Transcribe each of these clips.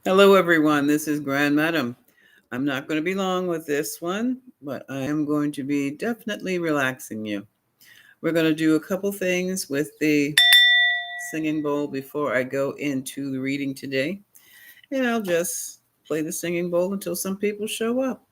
Hello, everyone. This is Grand Madam. I'm not going to be long with this one, but I am going to be definitely relaxing you. We're going to do a couple things with the singing bowl before I go into the reading today, and I'll just play the singing bowl until some people show up.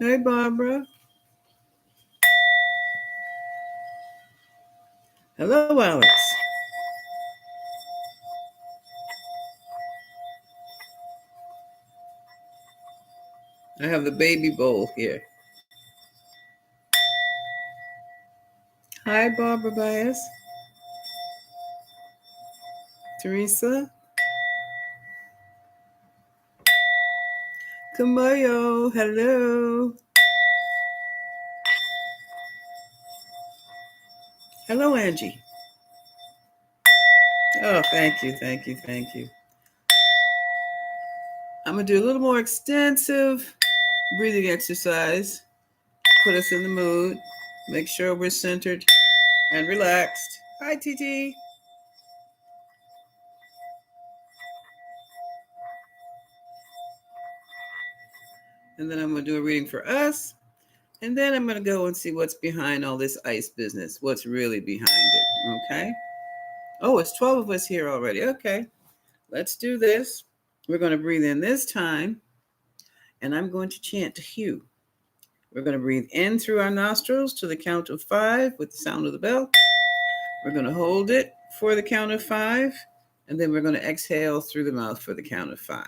Hey, Barbara. Hello, Alex. I have the baby bowl here. Hi, Barbara Bias. Teresa. Kumayo. Hello. Hello, Angie. Oh, thank you, thank you, thank you. I'm going to do a little more extensive breathing exercise. Put us in the mood. Make sure we're centered and relaxed. Hi, TT. And then I'm going to do a reading for us. And then I'm going to go and see what's behind all this ice business. What's really behind it. Okay. Oh, it's 12 of us here already. Okay. Let's do this. We're going to breathe in this time. And I'm going to chant Hugh. We're going to breathe in through our nostrils to the count of 5 with the sound of the bell. We're going to hold it for the count of 5. And then we're going to exhale through the mouth for the count of 5.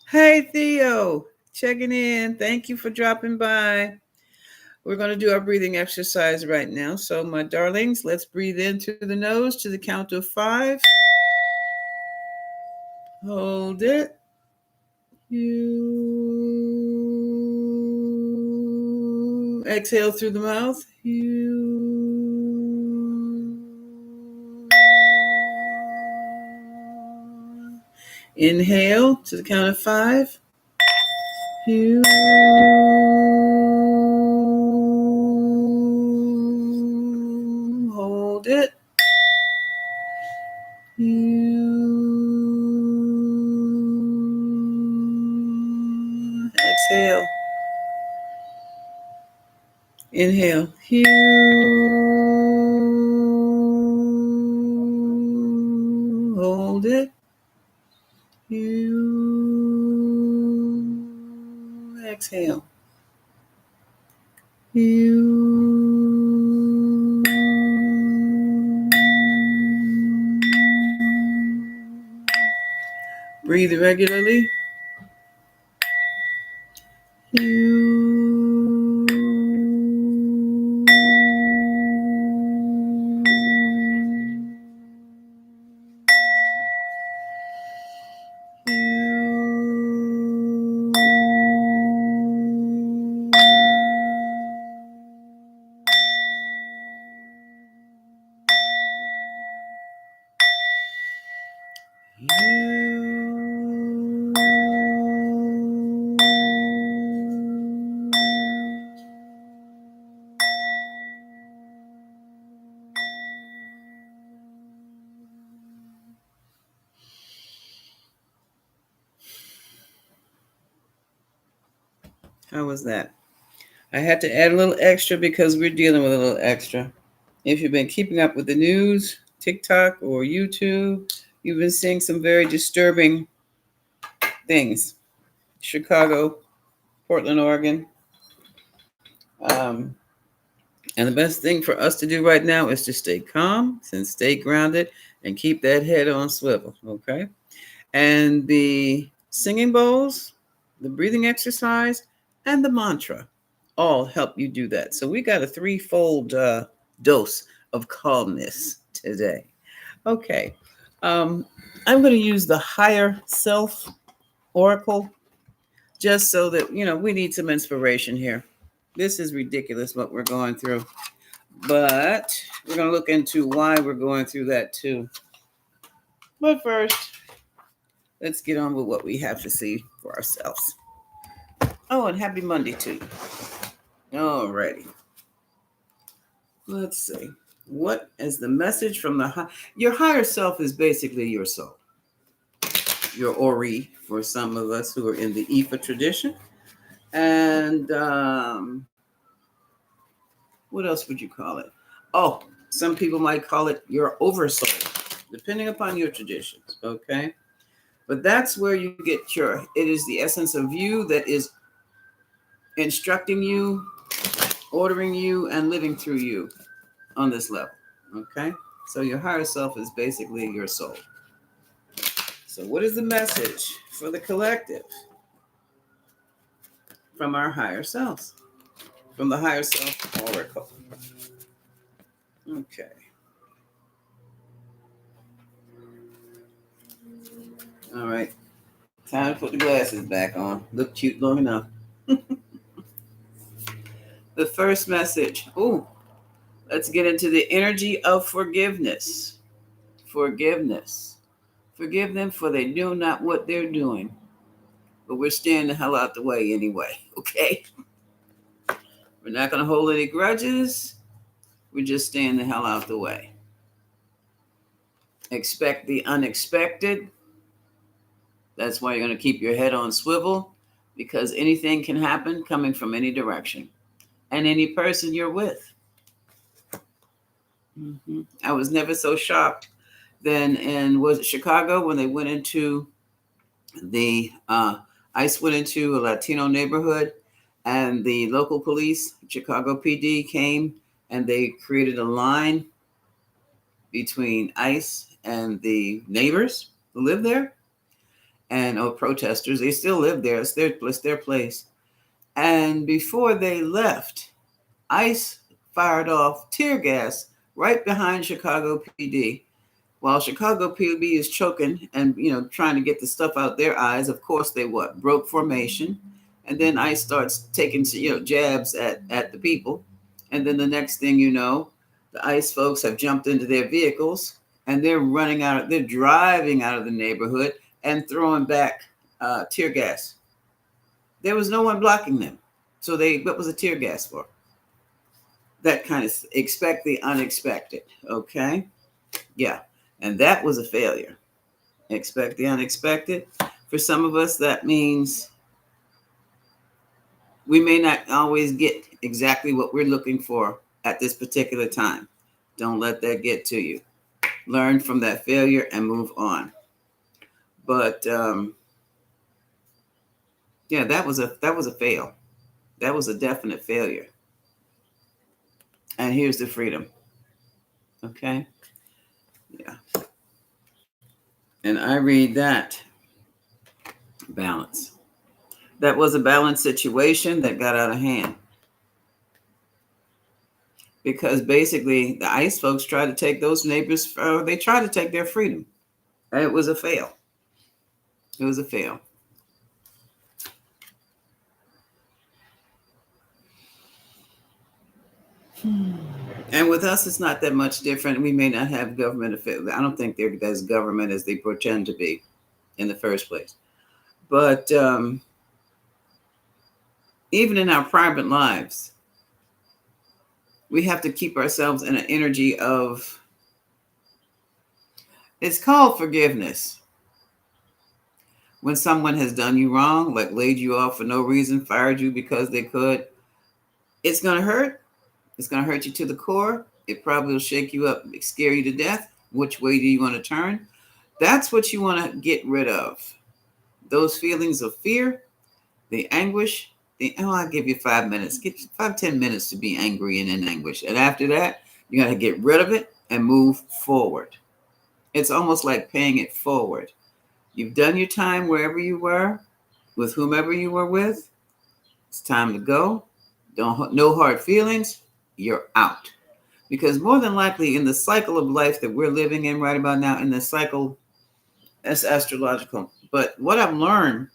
Hey, Theo, checking in. Thank you for dropping by. We're going to do our breathing exercise right now. So, my darlings, let's breathe in through the nose to the count of 5. Hold it. You exhale through the mouth. You inhale to the count of 5. You hold it. You exhale. Inhale. You hold it. You exhale. You breathe regularly. You How was that? I had to add a little extra because we're dealing with a little extra. If you've been keeping up with the news, TikTok or YouTube, you've been seeing some very disturbing things. Chicago, Portland, Oregon. Um, and the best thing for us to do right now is to stay calm and stay grounded and keep that head on swivel. Okay. And the singing bowls, the breathing exercise, and the mantra all help you do that. So we got a threefold dose of calmness today. Okay. Um, I'm going to use the higher self oracle just so that, we need some inspiration here. This is ridiculous what we're going through. But we're going to look into why we're going through that too. But first, let's get on with what we have to see for ourselves. Oh, and happy Monday to you. Alrighty. Let's see. What is the message from your higher self is basically your soul. Your Ori for some of us who are in the Ifa tradition. And what else would you call it? Oh, some people might call it your oversoul, depending upon your traditions. Okay. But that's where you get it is the essence of you that is instructing you, ordering you, and living through you on this level. Okay. So your higher self is basically your soul. So what is the message for the collective from our higher selves? From the higher self oracle. Okay. All right. Time to put the glasses back on. Look cute long enough. The first message. Ooh, let's get into the energy of forgiveness. Forgiveness. Forgive them, for they know not what they're doing. But we're staying the hell out the way anyway, okay? We're not going to hold any grudges. We're just staying the hell out the way. Expect the unexpected. That's why you're going to keep your head on swivel, because anything can happen coming from any direction and any person you're with. Mm-hmm. I was never so shocked then was it Chicago when they went into the ICE went into a Latino neighborhood, and the local police, Chicago PD, came and they created a line between ICE and the neighbors who live there, and protesters. They still live there. It's their place. And before they left, ICE fired off tear gas right behind Chicago PD. While Chicago PD is choking and trying to get the stuff out their eyes, of course they broke formation, and then ICE starts taking jabs at the people, and then the next thing you know, the ICE folks have jumped into their vehicles and they're driving out of the neighborhood and throwing back tear gas. There was no one blocking them, so what was the tear gas for? That kind of expect the unexpected, okay? Yeah. And that was a failure. Expect the unexpected. For some of us, that means we may not always get exactly what we're looking for at this particular time. Don't let that get to you. Learn from that failure and move on. But yeah, that was a fail. That was a definite failure. And here's the freedom. Okay? Yeah. And I read that balance. That was a balanced situation that got out of hand. Because basically the ICE folks tried to take those neighbors, they tried to take their freedom. And it was a fail. It was a fail. And with us, it's not that much different. We may not have government affairs. I don't think they're as government as they pretend to be in the first place. But even in our private lives, we have to keep ourselves in an energy of, it's called forgiveness. When someone has done you wrong, like laid you off for no reason, fired you because they could, it's going to hurt. It's going to hurt you to the core. It probably will shake you up, scare you to death. Which way do you want to turn? That's what you want to get rid of. Those feelings of fear, the anguish. I'll give you 5 minutes. Get 5-10 minutes to be angry and in anguish. And after that, you got to get rid of it and move forward. It's almost like paying it forward. You've done your time wherever you were, with whomever you were with. It's time to go. No hard feelings. You're out. Because more than likely in the cycle of life that we're living in right about now, in the cycle, that's astrological. But what I've learned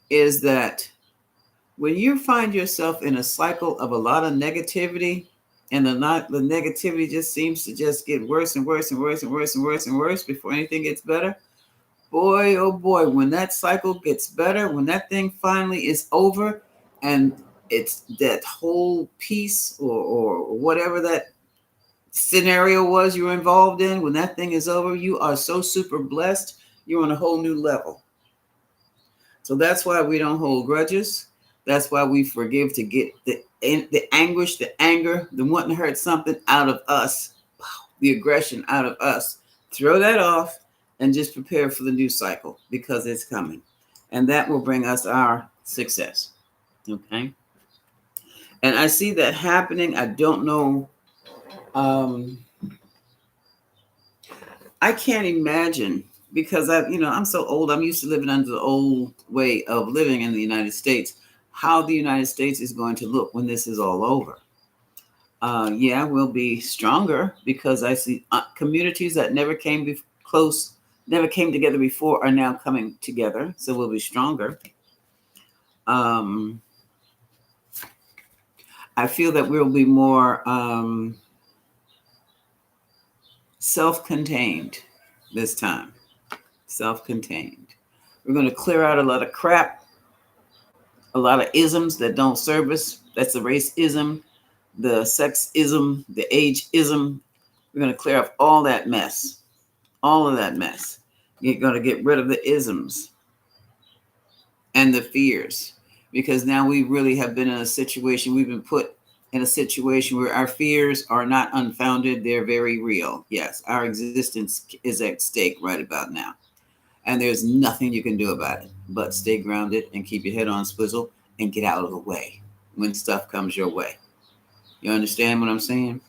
is that when you find yourself in a cycle of a lot of negativity, And the negativity just seems to just get worse and worse and worse and worse and worse and worse before anything gets better. Boy, oh boy, when that cycle gets better, when that thing finally is over and it's that whole piece or whatever that scenario was you were involved in, when that thing is over, you are so super blessed. You're on a whole new level. So that's why we don't hold grudges. That's why we forgive, to get the anguish, the anger, the wanting to hurt something out of us, the aggression out of us. Throw that off and just prepare for the new cycle, because it's coming. And that will bring us our success. Okay. And I see that happening. I don't know. I can't imagine, because I'm so old. I'm used to living under the old way of living in the United States. How the United States is going to look when this is all over. Yeah, we'll be stronger, because I see communities that never came never came together before are now coming together. So we'll be stronger. I feel that we'll be more self-contained this time. Self-contained. We're going to clear out a lot of crap, a lot of isms that don't serve us. That's the racism, the sexism, the ageism. We're going to clear up all that mess. All of that mess. You're going to get rid of the isms and the fears, because now we really have been in a situation, we've been put in a situation where our fears are not unfounded. They're very real. Yes, our existence is at stake right about now. And there's nothing you can do about it but stay grounded and keep your head on swivel and get out of the way when stuff comes your way. You understand what I'm saying?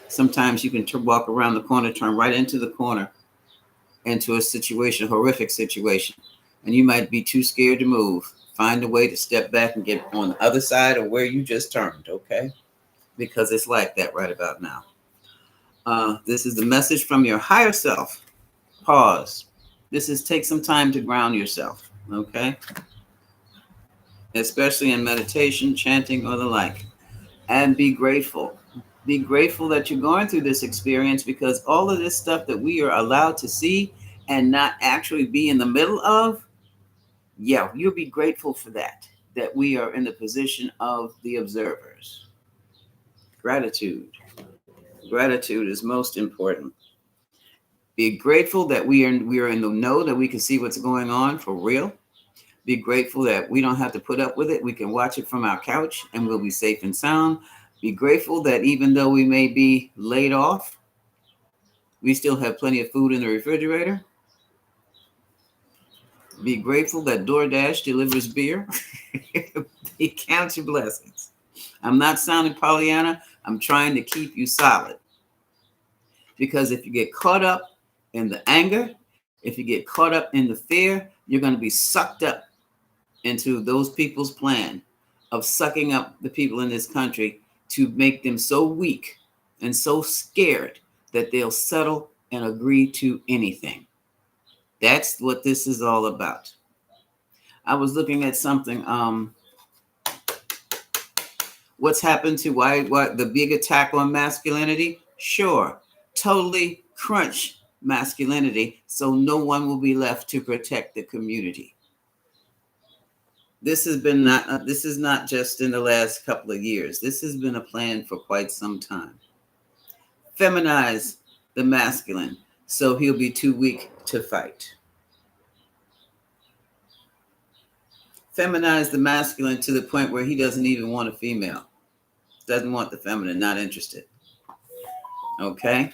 Sometimes you can walk around the corner, turn right into the corner, into a situation, a horrific situation, and you might be too scared to move. Find a way to step back and get on the other side of where you just turned, okay? Because it's like that right about now. This is the message from your higher self. Pause. This is take some time to ground yourself, okay? Especially in meditation, chanting, or the like. And be grateful. Be grateful that you're going through this experience, because all of this stuff that we are allowed to see and not actually be in the middle of, yeah, you'll be grateful for that we are in the position of the observers. Gratitude. Gratitude is most important. Be grateful that we are in the know, that we can see what's going on for real. Be grateful that we don't have to put up with it. We can watch it from our couch and we'll be safe and sound. Be grateful that even though we may be laid off, we still have plenty of food in the refrigerator. Be grateful that DoorDash delivers beer. Count your blessings. I'm not sounding Pollyanna. I'm trying to keep you solid. Because if you get caught up in the anger, if you get caught up in the fear, you're going to be sucked up into those people's plan of sucking up the people in this country to make them so weak and so scared that they'll settle and agree to anything. That's what this is all about. I was looking at something. What's happened to why the big attack on masculinity? Sure, totally crunch masculinity, so no one will be left to protect the community. This has been this is not just in the last couple of years. This has been a plan for quite some time. Feminize the masculine, so he'll be too weak to fight. Feminize the masculine to the point where he doesn't even want a female. Doesn't want the feminine, not interested. Okay?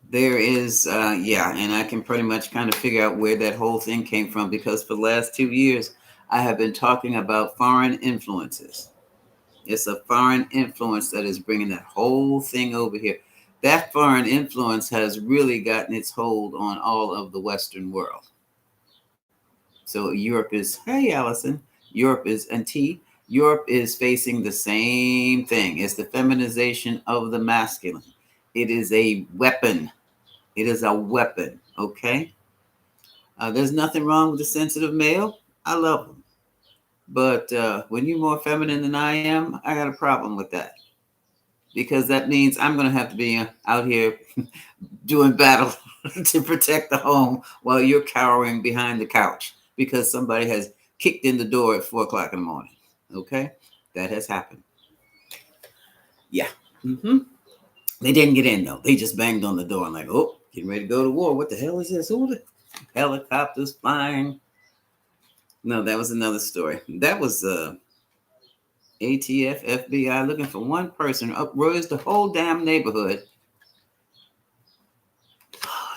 There is, and I can pretty much kind of figure out where that whole thing came from, because for the last 2 years, I have been talking about foreign influences. It's a foreign influence that is bringing that whole thing over here. That foreign influence has really gotten its hold on all of the Western world. So Europe is, hey, Allison, Europe is facing the same thing. It's the feminization of the masculine. It is a weapon. It is a weapon, okay? There's nothing wrong with the sensitive male. I love them. But when you're more feminine than I am, I got a problem with that because that means I'm going to have to be out here doing battle to protect the home while you're cowering behind the couch because somebody has kicked in the door at 4 o'clock in the morning. Okay, that has happened. Yeah. Mm-hmm. They didn't get in though. They just banged on the door and like, oh, getting ready to go to war. What the hell is this? Who the helicopters flying? No, that was another story. That was ATF, FBI looking for one person, uprose the whole damn neighborhood.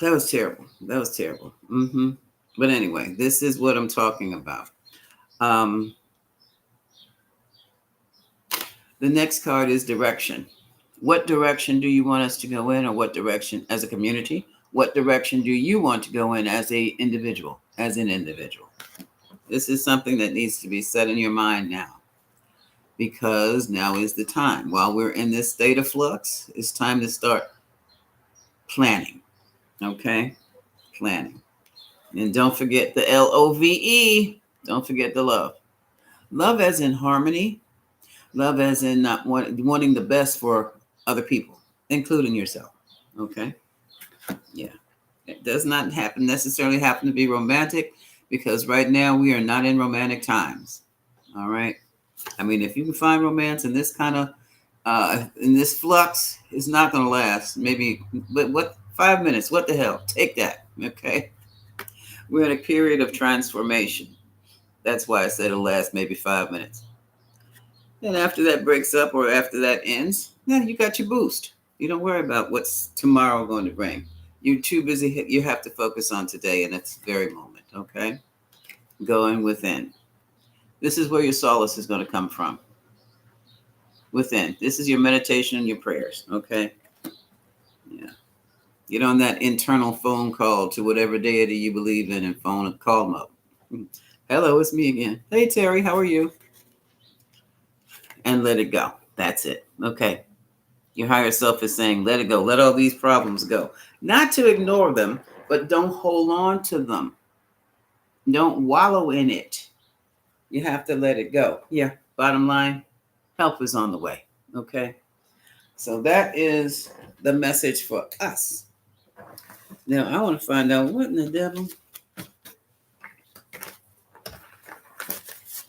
That was terrible. That was terrible. Mm-hmm. But anyway, this is what I'm talking about. Um, the next card is direction. What direction do you want us to go in, or what direction as a community? What direction do you want to go in as a individual, as an individual? This is something that needs to be set in your mind now, because now is the time. While we're in this state of flux, it's time to start planning. Okay? Planning. And don't forget the LOVE. Don't forget the love. Love as in harmony. Love as in not wanting the best for other people, including yourself. Okay? Yeah. It does not necessarily happen to be romantic, because right now we are not in romantic times. All right? I mean, if you can find romance in this kind of in this flux, it's not going to last. Maybe, but what, 5 minutes? What the hell? Take that. Okay. We're in a period of transformation. That's why I said it'll last maybe 5 minutes. And after that breaks up or after that ends, then you got your boost. You don't worry about what's tomorrow going to bring. You're too busy. You have to focus on today and its very moment. Okay. Going within. This is where your solace is going to come from. Within. This is your meditation and your prayers. Okay. Yeah. Get on that internal phone call to whatever deity you believe in and call them up. Hello, it's me again. Hey, Terry, how are you? And let it go. That's it. Okay. Your higher self is saying, let it go. Let all these problems go. Not to ignore them, but don't hold on to them. Don't wallow in it. You have to let it go. Yeah. Bottom line, help is on the way. Okay. So that is the message for us. Now, I want to find out what in the devil.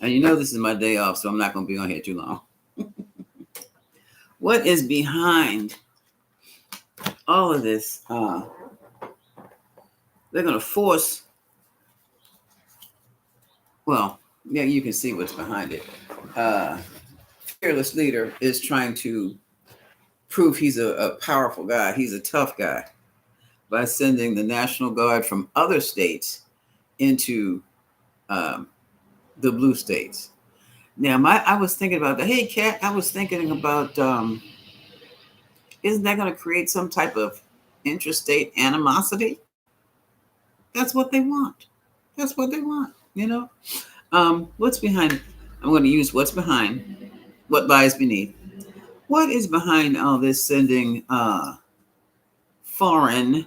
And you know this is my day off, so I'm not going to be on here too long. What is behind all of this? They're going to force. Well, yeah, you can see what's behind it. Fearless leader is trying to prove he's a powerful guy. He's a tough guy by sending the National Guard from other states into the blue states. Now, I was thinking about that. Hey, Kat, I was thinking about, isn't that going to create some type of interstate animosity? That's what they want. That's what they want, you know? What's behind? I'm going to use what's behind, what lies beneath. What is behind all this sending foreign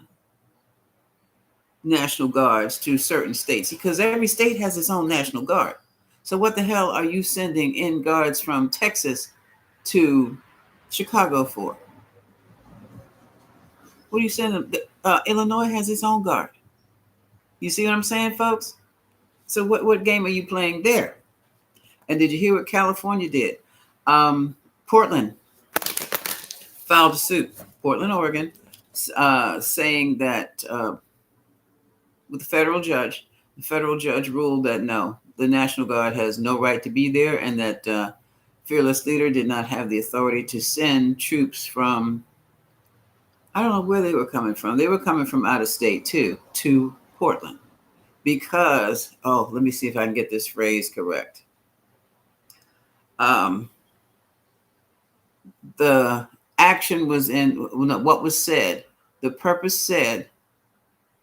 National Guards to certain states? Because every state has its own National Guard. So what the hell are you sending in guards from Texas to Chicago for? What are you sending? Illinois has its own guard. You see what I'm saying, folks? So what game are you playing there? And did you hear what California did? Portland filed a suit, Portland, Oregon, saying that with the federal judge ruled that no, the National Guard has no right to be there, and that Fearless Leader did not have the authority to send troops from, I don't know where they were coming from. They were coming from out of state too, to Portland. Because, let me see if I can get this phrase correct. The action was what was said, the purpose said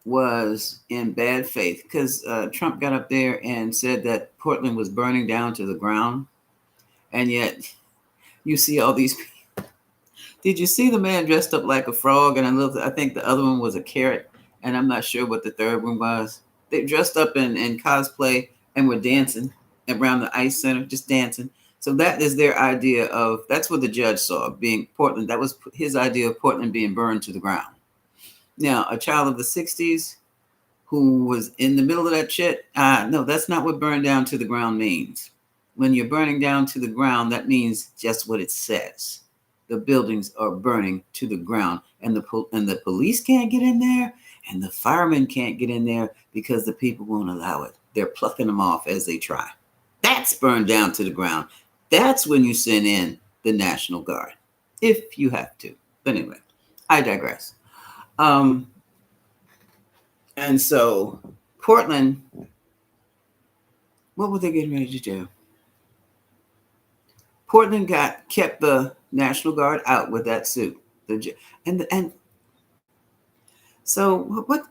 was in bad faith, because Trump got up there and said that Portland was burning down to the ground. And yet you see all these people. Did you see the man dressed up like a frog? And I think the other one was a carrot. And I'm not sure what the third one was. They dressed up in cosplay and were dancing. around the ice center, just dancing. So that is their idea of, that's what the judge saw being Portland. That was his idea of Portland being burned to the ground. Now, a child of the 60s who was in the middle of that shit, no, that's not what burned down to the ground means. When you're burning down to the ground, that means just what it says. The buildings are burning to the ground, and the police can't get in there, and the firemen can't get in there because the people won't allow it. They're plucking them off as they try. That's burned down to the ground. That's when you send in the National Guard, if you have to. But anyway, I digress. And so Portland, what were they getting ready to do? Portland kept the National Guard out with that suit. And so what?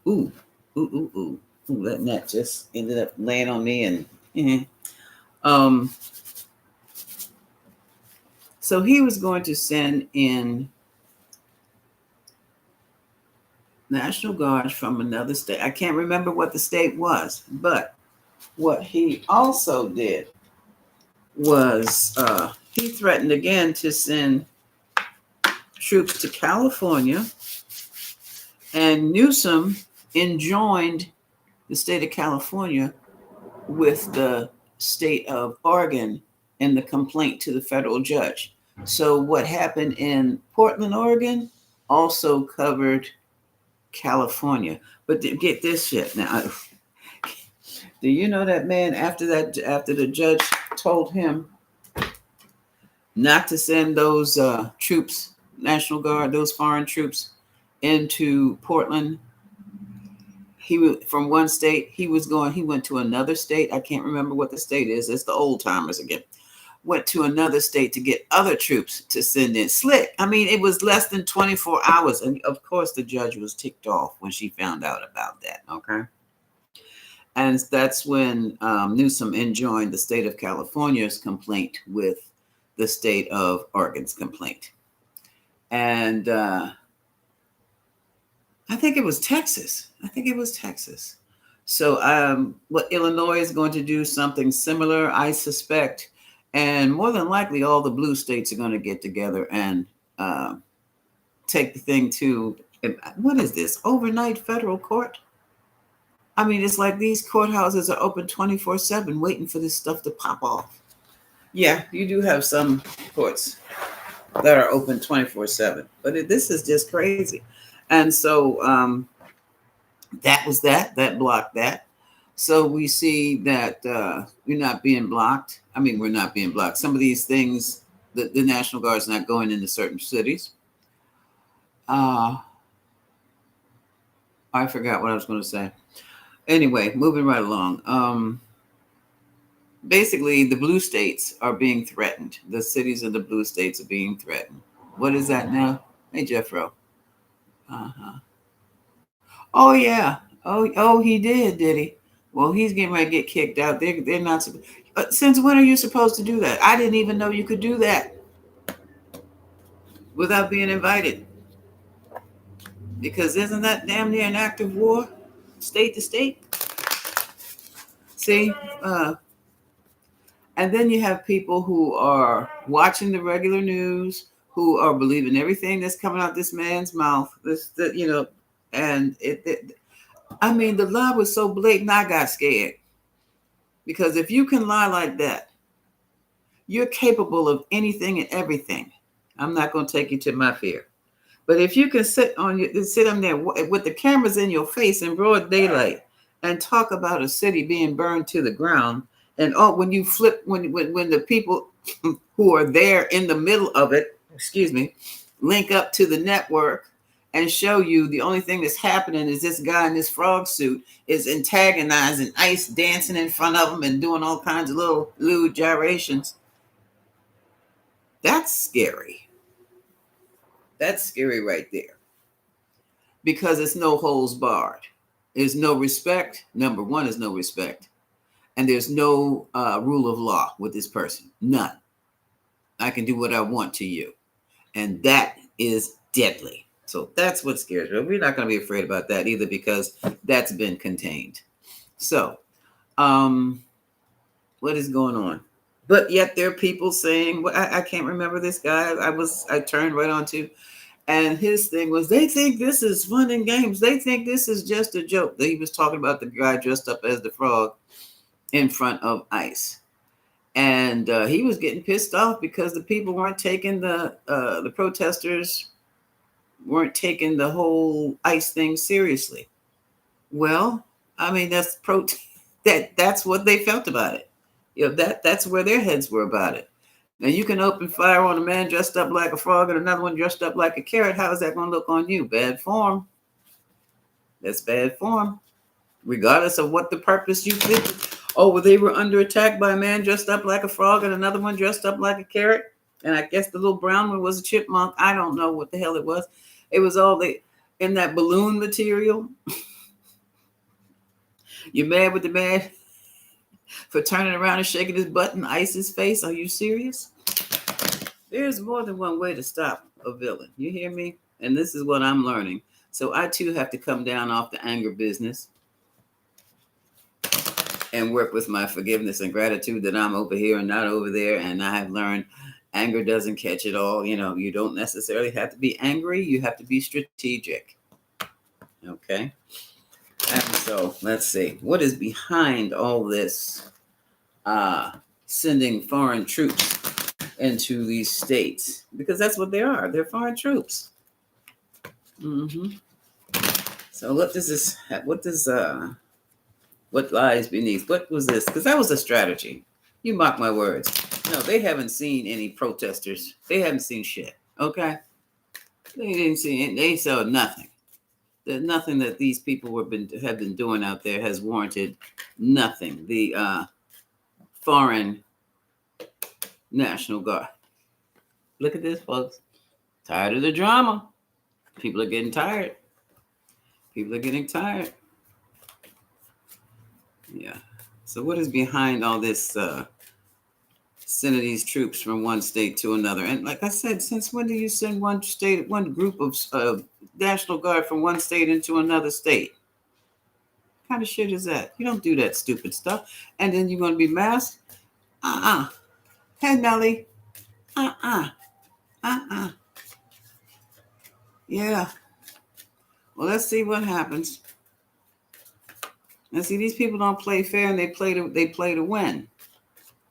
Ooh, that net just ended up laying on me, and so he was going to send in National Guard from another state. I can't remember what the state was, but what he also did was he threatened again to send troops to California, and Newsom enjoined the state of California with the state of Oregon in the complaint to the federal judge. So what happened in Portland, Oregon also covered California. But get this shit now. Do you know that man, after the judge told him not to send those troops, National Guard, those foreign troops into Portland, from one state, he went to another state. I can't remember what the state is. It's the old timers again. Went to another state to get other troops to send in. Slick. I mean, it was less than 24 hours. And of course, the judge was ticked off when she found out about that. Okay. And that's when Newsom enjoined the state of California's complaint with the state of Oregon's complaint. And I think it was Texas. So what Illinois is going to do something similar, I suspect. And more than likely, all the blue states are going to get together and take the thing to, what is this, overnight federal court? I mean, it's like these courthouses are open 24/7 waiting for this stuff to pop off. Yeah, you do have some courts that are open 24/7, but this is just crazy. And so that was that blocked that. So we see that we're not being blocked. I mean, we're not being blocked. Some of these things, the National Guard's not going into certain cities. I forgot what I was going to say. Anyway, moving right along. Basically, the blue states are being threatened. The cities of the blue states are being threatened. What is that now? Hey, Jeffro. Oh, yeah. Oh, he did he? Well, he's getting ready to get kicked out. They're not. Since when are you supposed to do that? I didn't even know you could do that without being invited. Because isn't that damn near an act of war, state to state? See, and then you have people who are watching the regular news, who are believing everything that's coming out this man's mouth. And I mean, the lie was so blatant, I got scared. Because if you can lie like that, you're capable of anything and everything. I'm not going to take you to my fear. But if you can sit on there with the cameras in your face in broad daylight and talk about a city being burned to the ground, and when you flip, when the people who are there in the middle of it, link up to the network and show you the only thing that's happening is this guy in this frog suit is antagonizing ICE, dancing in front of them and doing all kinds of little lewd gyrations. That's scary. That's scary right there. Because it's no holds barred. There's no respect. Number one is no respect. And there's no rule of law with this person. None. I can do what I want to you. And that is deadly. So that's what scares me. We're not going to be afraid about that either because that's been contained. So What is going on? But yet there are people saying, well, I can't remember this guy. I turned right on to, and his thing was they think this is fun and games. They think this is just a joke. He was talking about the guy dressed up as the frog in front of ICE. And he was getting pissed off because the people weren't taking the protesters weren't taking the whole ICE thing seriously. Well, I mean that's what they felt about it. That's where their heads were about it. Now you can open fire on a man dressed up like a frog and another one dressed up like a carrot. How is that going to look on you? Bad form. That's bad form, regardless of what the purpose you think. Oh, well, they were under attack by a man dressed up like a frog and another one dressed up like a carrot. And I guess the little brown one was a chipmunk. I don't know what the hell it was. It was all in that balloon material. You're mad with the man for turning around and shaking his butt in ICE's face? Are you serious? There's more than one way to stop a villain. You hear me? And this is what I'm learning. So I too have to come down off the anger business and work with my forgiveness and gratitude that I'm over here and not over there. And I have learned anger doesn't catch it all. You don't necessarily have to be angry. You have to be strategic. Okay. And so let's see. What is behind all this sending foreign troops into these states? Because that's what they are. They're foreign troops. Mm-hmm. So what does this, what lies beneath? What was this? Because that was a strategy. You mark my words. No, they haven't seen any protesters. They haven't seen shit. Okay? They didn't see it. They saw nothing. Nothing that these people have been doing out there has warranted nothing. The foreign National Guard. Look at this, folks. Tired of the drama. People are getting tired. People are getting tired. Yeah. So what is behind all this sending these troops from one state to another? And like I said, since when do you send one group of National Guard from one state into another state? What kind of shit is that? You don't do that stupid stuff. And then you're going to be masked? Hey, Nelly. Yeah. Well, let's see what happens. And see, these people don't play fair, and they play to win.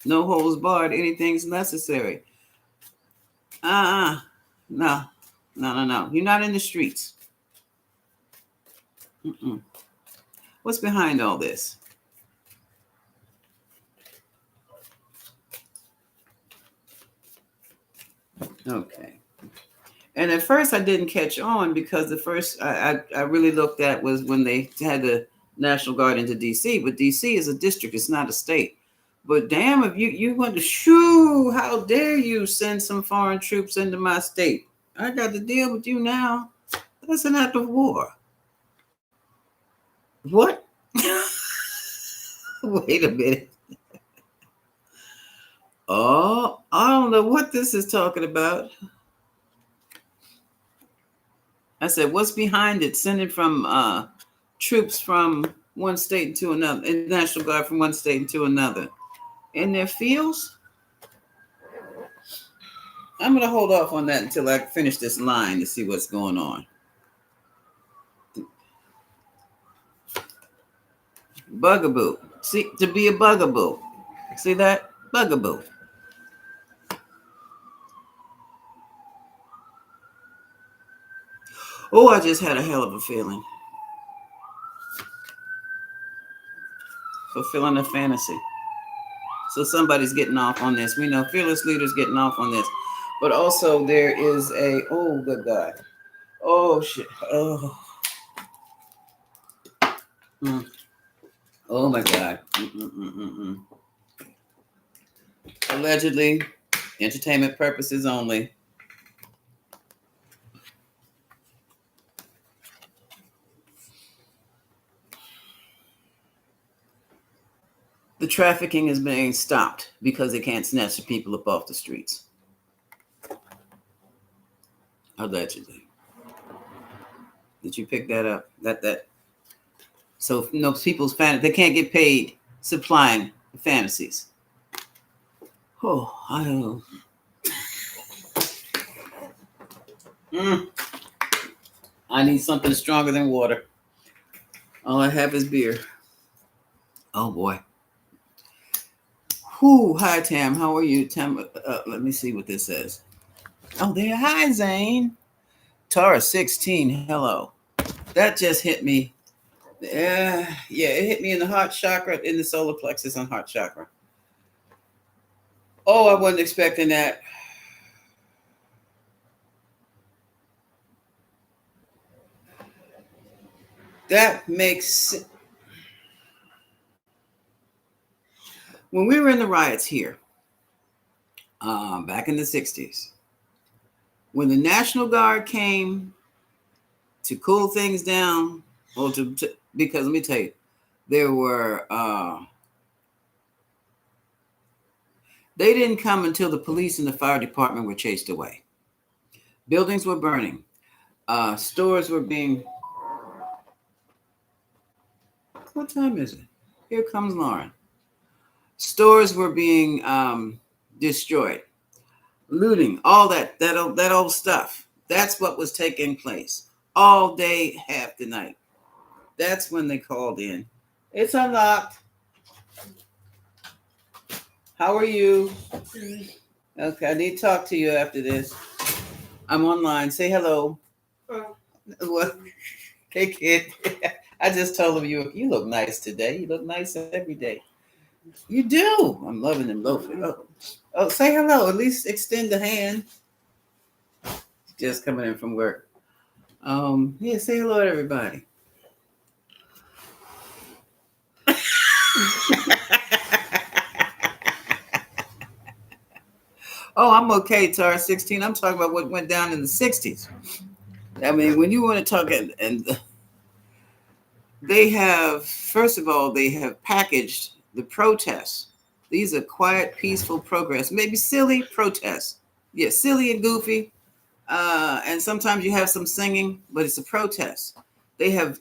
No holds barred. Anything's necessary. No. You're not in the streets. What's behind all this? Okay. And at first I didn't catch on because the first I really looked at was when they had the National Guard into DC, but DC is a district, it's not a state. But damn, if you want to shoo, how dare you send some foreign troops into my state? I got to deal with you now. That's an act of war. What? Wait a minute. Oh, I don't know what this is talking about. I said, what's behind it? Sending from troops from one state into another, and National Guard from one state into another. In their fields? I'm going to hold off on that until I finish this line to see what's going on. Bugaboo. See, to be a bugaboo. See that? Bugaboo. Oh, I just had a hell of a feeling. Fulfilling a fantasy. So somebody's getting off on this. We know Fearless Leaders getting off on this. But also there is oh, good God. Oh, shit. Oh. Oh, my God. Allegedly, entertainment purposes only. The trafficking is being stopped because they can't snatch the people up off the streets. Allegedly. Did you pick that up? That. So people's fantasy, they can't get paid supplying fantasies. Oh, I don't know. I need something stronger than water. All I have is beer. Oh boy. Whoo, hi Tam. How are you? Tam, let me see what this says. Oh, there. Hi, Zane. Tara 16. Hello. That just hit me. Yeah, it hit me in the heart chakra, in the solar plexus and heart chakra. Oh, I wasn't expecting that. That makes when we were in the riots here, back in the 60s, when the National Guard came to cool things down, or because let me tell you, there were they didn't come until the police and the fire department were chased away. Buildings were burning. Stores were being. What time is it? Here comes Lauren. Stores were being destroyed, looting, all that old stuff. That's what was taking place all day, half the night. That's when they called in. It's unlocked. How are you? Okay, I need to talk to you after this. I'm online. Say hello. What? Hey, kid. I just told him you look nice today. You look nice every day. You do. I'm loving them loafing. Oh, say hello. At least extend the hand. Just coming in from work. Yeah, say hello to everybody. Oh, I'm okay, Tar 16. I'm talking about what went down in the 60s. I mean, when you want to talk, and they have, first of all, they have packaged the protests. These are quiet, peaceful protests, maybe silly protests. Yeah, silly and goofy. And sometimes you have some singing, but it's a protest. They have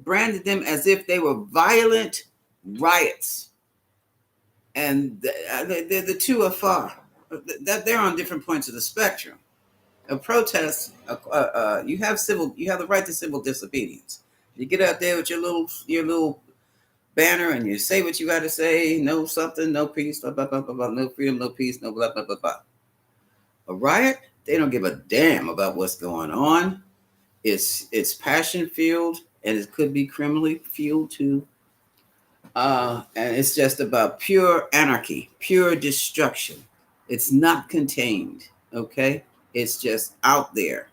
branded them as if they were violent riots. And the two are far. They're on different points of the spectrum. A protest, you have the right to civil disobedience. You get out there with your little banner and you say what you got to say. No something, no peace, blah blah blah blah blah. No freedom, no peace, no blah blah blah blah. A riot, they don't give a damn about what's going on. It's passion fueled and it could be criminally fueled too. And it's just about pure anarchy, pure destruction. It's not contained. Okay, it's just out there,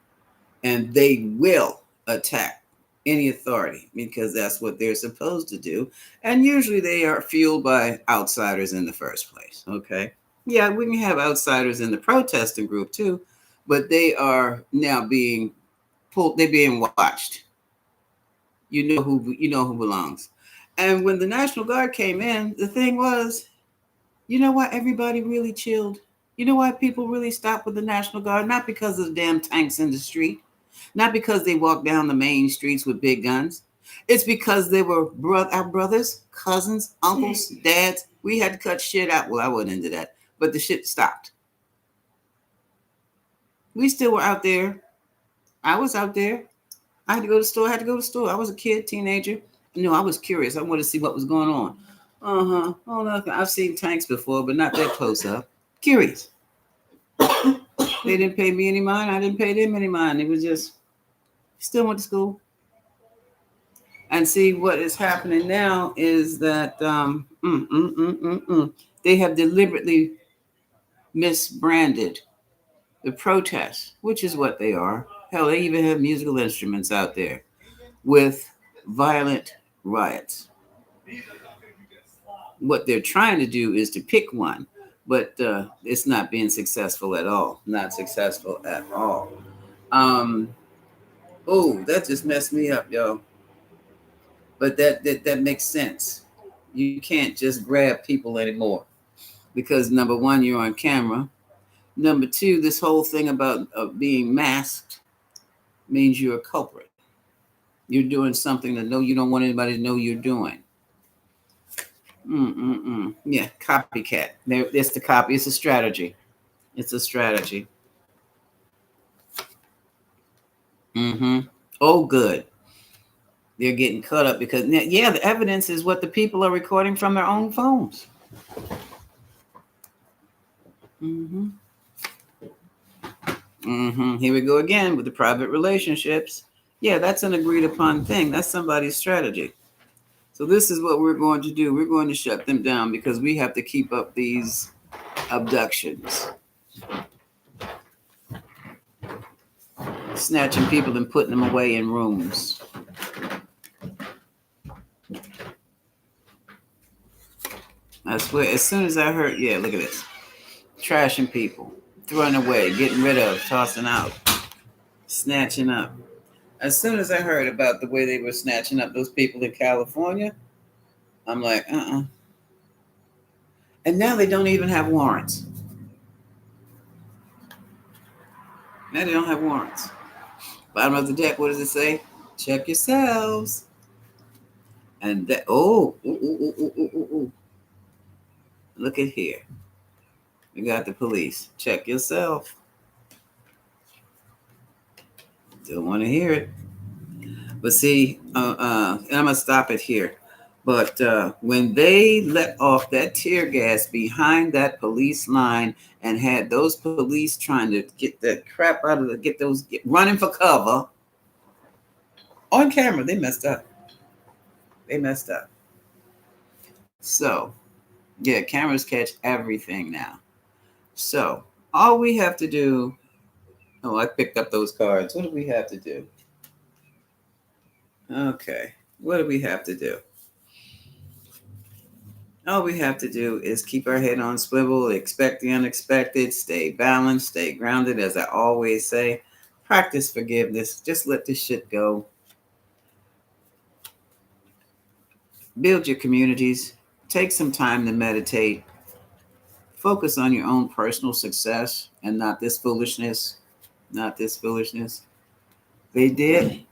and they will attack any authority because that's what they're supposed to do. And usually they are fueled by outsiders in the first place. Okay. Yeah, we can have outsiders in the protesting group too, but they are now being pulled, they're being watched. You know who belongs. And when the National Guard came in, the thing was, you know why everybody really chilled? You know why people really stopped with the National Guard? Not because of the damn tanks in the street, not because they walked down the main streets with big guns. It's because they were our brothers, cousins, uncles, dads. We had to cut shit out. Well, I wasn't into that, but the shit stopped. We still were out there. I was out there. I had to go to the store. I had to go to the store. I was a kid, teenager. No, I was curious. I wanted to see what was going on. Oh, look, I've seen tanks before, but not that close up. Curious. They didn't pay me any mind. I didn't pay them any mind. It was just still went to school. And see what is happening now is that they have deliberately misbranded the protests, which is what they are. Hell, they even have musical instruments out there with violent riots. What they're trying to do is to pick one, but it's not being successful at all. Not successful at all. Um, oh, that just messed me up, yo. But that makes sense. You can't just grab people anymore because number one, you're on camera. Number two, this whole thing about being masked means you're a culprit. You're doing something that you don't want anybody to know you're doing. Yeah, copycat. It's the copy. It's a strategy. It's a strategy. Oh, good. They're getting cut up because, yeah, the evidence is what the people are recording from their own phones. Here we go again with the private relationships. Yeah, that's an agreed upon thing. That's somebody's strategy. So this is what we're going to do. We're going to shut them down because we have to keep up these abductions, snatching people and putting them away in rooms. I swear, as soon as I heard, yeah, look at this. Trashing people, throwing away, getting rid of, tossing out, snatching up. As soon as I heard about the way they were snatching up those people in California, I'm like, And now they don't even have warrants. Now they don't have warrants. Bottom of the deck, what does it say? Check yourselves. And that, look at here. We got the police. Check yourself. Don't want to hear it. But see, and I'm going to stop it here. But when they let off that tear gas behind that police line and had those police trying to get the crap out of the, running for cover on camera, they messed up. So, yeah, cameras catch everything now. So, all we have to do, I picked up those cards. What do we have to do? Okay, what do we have to do? All we have to do is keep our head on swivel, expect the unexpected, stay balanced, stay grounded, as I always say. Practice forgiveness. Just let this shit go. Build your communities. Take some time to meditate. Focus on your own personal success and not this foolishness. Not this foolishness. They did.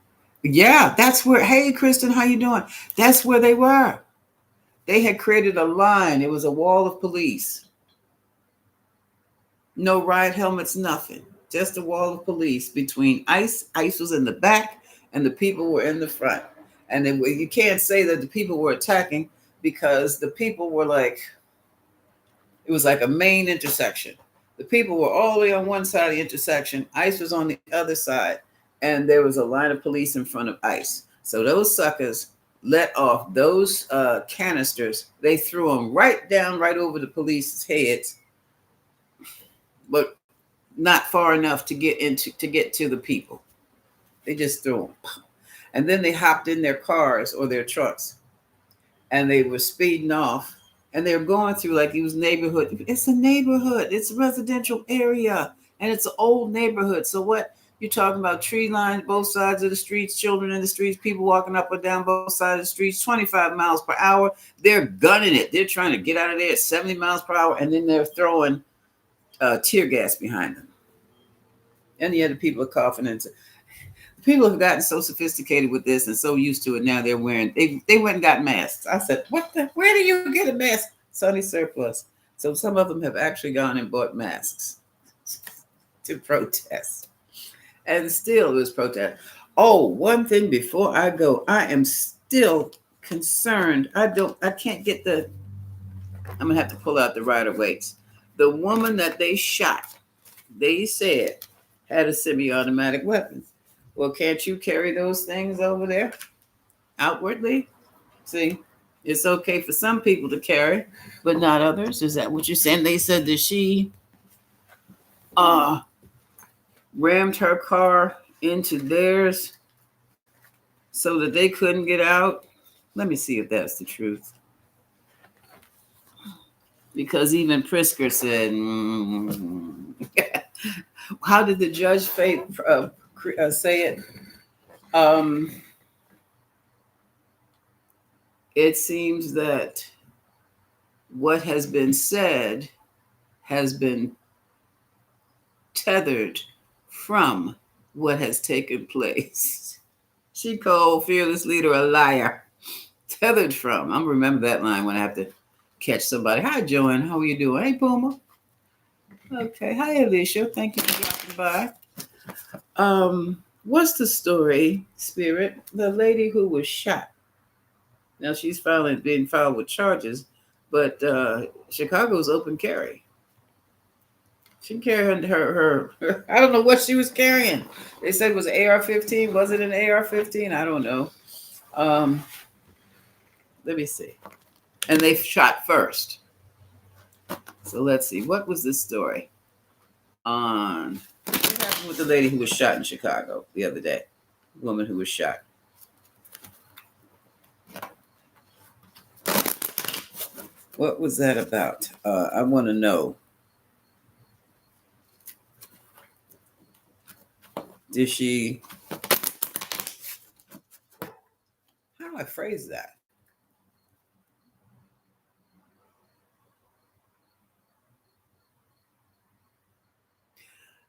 Yeah, that's where, hey, Kristen, how you doing? That's where they were. They had created a line. It was a wall of police. No riot helmets, nothing. Just a wall of police between ICE. ICE was in the back and the people were in the front. And then you can't say that the people were attacking because the people were like, it was like a main intersection. The people were all the way on one side of the intersection. ICE was on the other side. And there was a line of police in front of ICE. So those suckers let off those canisters. They threw them right down, right over the police's heads, but not far enough to get to the people. They just threw them. And then they hopped in their cars or their trucks and they were speeding off and they were going through like it was neighborhood. It's a neighborhood. It's a residential area and it's an old neighborhood. So what? You're talking about tree lines, both sides of the streets, children in the streets, people walking up and down both sides of the streets, 25 miles per hour. They're gunning it. They're trying to get out of there at 70 miles per hour. And then they're throwing tear gas behind them. And the other people are coughing. And people have gotten so sophisticated with this and so used to it now they're wearing, they went and got masks. I said, where do you get a mask? Sunny surplus. So some of them have actually gone and bought masks to protest. And still it was protest. Oh, one thing before I go, I am still concerned. I can't get I'm going to have to pull out the Rider-Waite's. The woman that they shot, they said, had a semi-automatic weapon. Well, can't you carry those things over there outwardly? See, it's okay for some people to carry, but not others. Is that what you're saying? They said that she rammed her car into theirs so that they couldn't get out. Let me see if that's the truth. Because even Pritzker said, how did the judge say it? It seems that what has been said has been tethered from what has taken place. She called fearless leader a liar. Tethered from. I'm gonna remember that line when I have to catch somebody. Hi, Joanne. How are you doing? Hey, Puma. Okay. Hi, Alicia. Thank you for dropping by. What's the story, Spirit? The lady who was shot. Now she's being filed with charges, but Chicago's open carry. She carried her I don't know what she was carrying. They said it was an AR-15. Was it an AR-15? I don't know. Um, let me see. And they shot first. So let's see. What was this story on? What happened with the lady who was shot in Chicago the other day? The woman who was shot. What was that about? I want to know. Did she? How do I phrase that?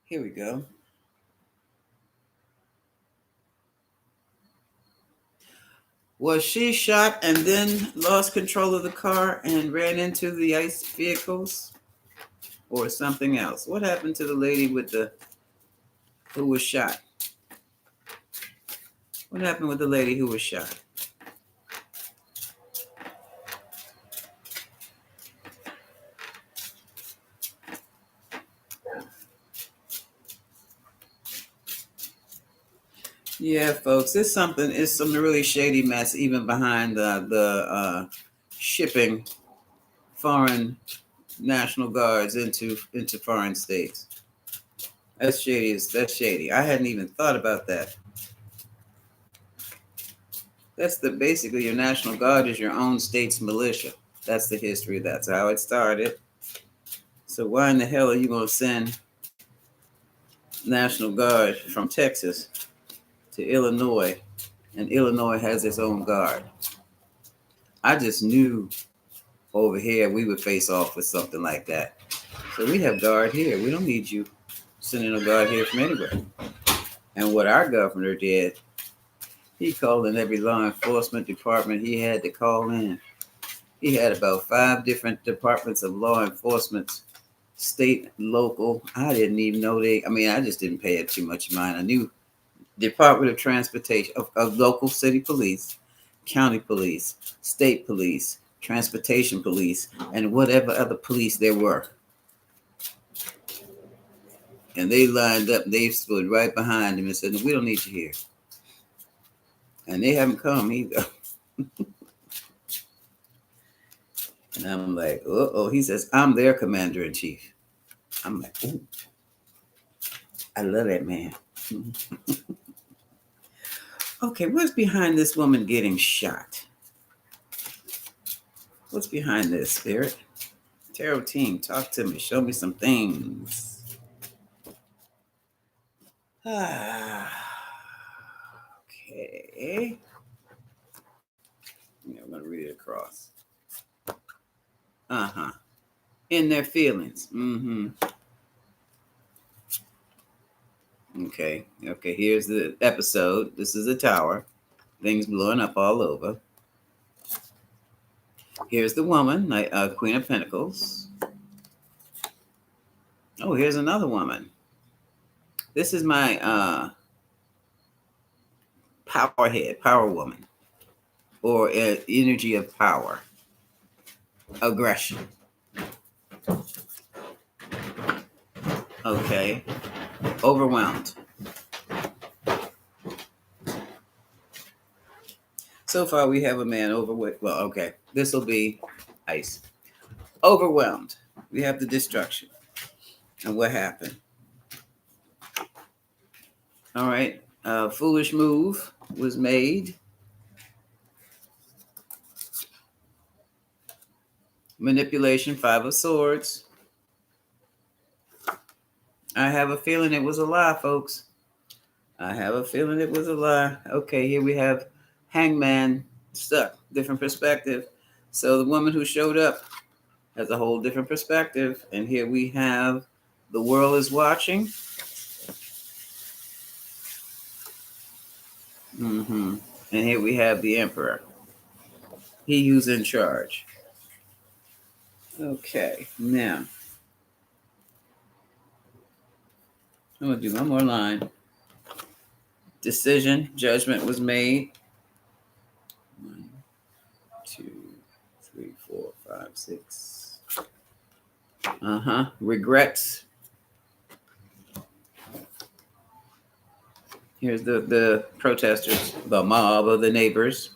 Here we go. Was she shot and then lost control of the car and ran into the ICE vehicles, or something else? What happened to the lady with the who was shot? What happened with the lady who was shot? Yeah, folks, it's something. It's some really shady mess even behind the shipping foreign national guards into foreign states. That's shady. That's shady. I hadn't even thought about that. That's the basically your national guard is your own state's militia. That's the history. That's how it started. So why in the hell are you going to send National Guard from Texas to Illinois, and Illinois has its own guard? I just knew over here we would face off with something like that. So we have guard here. We don't need you sending a guard here from anywhere. And what our governor did, he called in every law enforcement department he had to call in. He had about 5 different departments of law enforcement, state, local. I didn't even know I just didn't pay it too much mind. I knew Department of Transportation, of local city police, county police, state police, transportation police, and whatever other police there were. And they lined up, they stood right behind him and said, "We don't need you here." And they haven't come either. And I'm like, oh, he says, "I'm their commander in chief." I'm like, ooh, I love that man. Okay, what's behind this woman getting shot? What's behind this, Spirit? Tarot team, talk to me. Show me some things. Okay. Yeah, I'm going to read it across. Uh-huh. In their feelings. Mm-hmm. Okay. Okay, here's the episode. This is a tower. Things blowing up all over. Here's the woman, Queen of Pentacles. Oh, here's another woman. This is my power head, power woman, or energy of power, aggression. Okay. Overwhelmed. So far, we have a man overwhelmed. Well, okay. This will be ice. Overwhelmed. We have the destruction. And what happened? All right. A foolish move was made. Manipulation, 5 of Swords. I have a feeling it was a lie, folks. I have a feeling it was a lie. Okay, here we have Hangman stuck. Different perspective. So the woman who showed up has a whole different perspective. And here we have the world is watching. Mm-hmm. And here we have the Emperor. He who's in charge. Okay, now I'm going to do one more line. Decision, judgment was made. 1, 2, 3, 4, 5, 6. Regrets. Here's the protesters, the mob of the neighbors.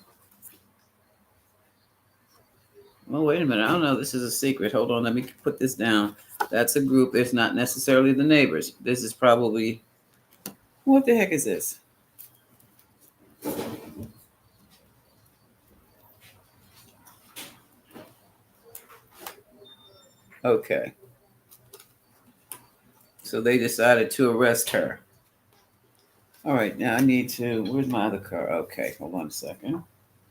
Well, wait a minute. I don't know. This is a secret. Hold on. Let me put this down. That's a group. It's not necessarily the neighbors. This is probably, what the heck is this? Okay. So they decided to arrest her. All right. Now I need to, where's my other car? Okay. Hold on a second.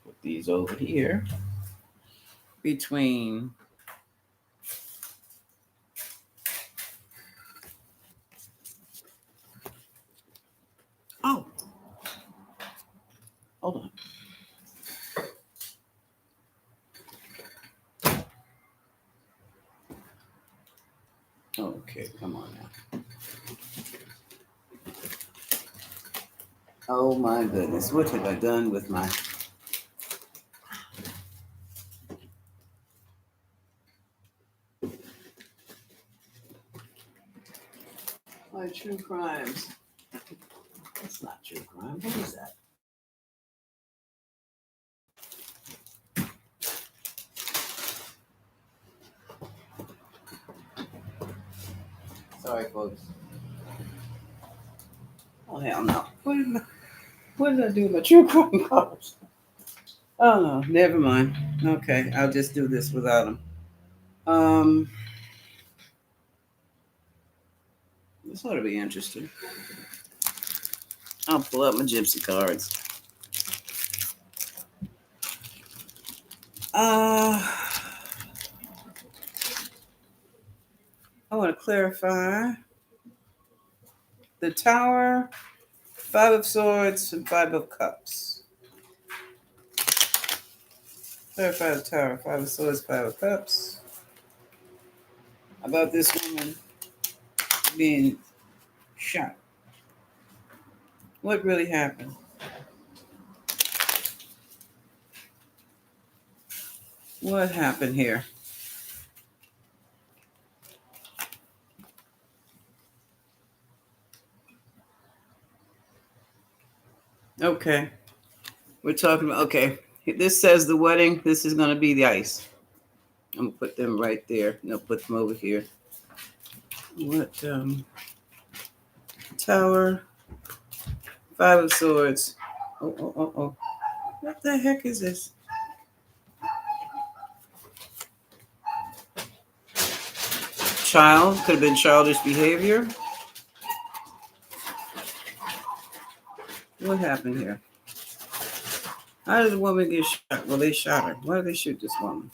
Put these over here. Between, oh, hold on. Okay. Come on now. Oh my goodness. What have I done with my true crimes? That's not true crime. What is that? Sorry, folks. Oh, hell no. What did I do with my true crime cards? Oh, no. Never mind. Okay. I'll just do this without them. Um, this ought to be interesting. I'll pull out my gypsy cards. I want to clarify the Tower, Five of Swords, and Five of Cups. Clarify the Tower, Five of Swords, Five of Cups. About this woman being shot. What really happened? What happened here? Okay. We're talking about, okay. This says the wedding. This is going to be the ice. I'm going to put them right there. No, put them over here. What, Tower, Five of Swords. Oh. What the heck is this? Child. Could have been childish behavior. What happened here? How did the woman get shot? Well, they shot her. Why did they shoot this woman?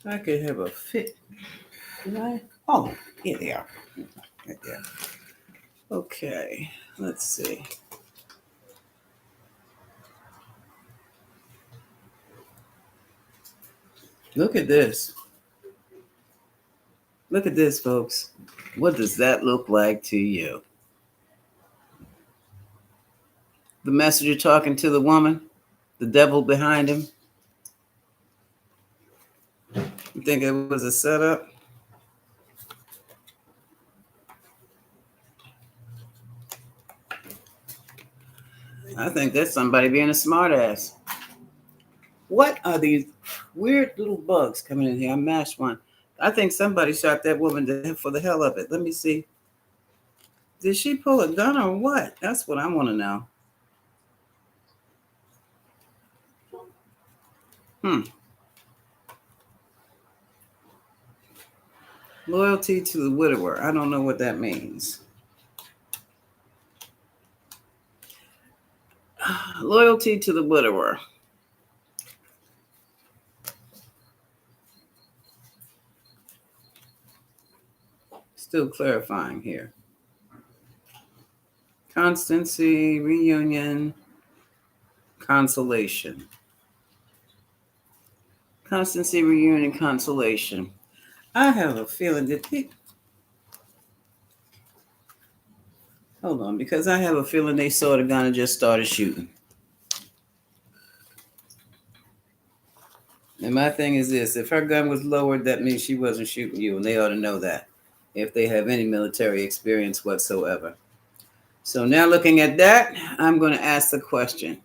I could have a fit. Can I? Oh, here they are. Right there. Okay, let's see. Look at this. Look at this, folks. What does that look like to you? The messenger talking to the woman, the devil behind him. You think it was a setup? I think that's somebody being a smartass. What are these weird little bugs coming in here? I mashed one. I think somebody shot that woman for the hell of it. Let me see. Did she pull a gun or what? That's what I want to know. Loyalty to the widower. I don't know what that means. Loyalty to the widower. Still clarifying here. Constancy, reunion, consolation. Constancy, reunion, consolation. I have a feeling that hold on, because I have a feeling they saw the gun and just started shooting. And my thing is this: if her gun was lowered, that means she wasn't shooting you, and they ought to know that if they have any military experience whatsoever. So now looking at that, I'm going to ask the question: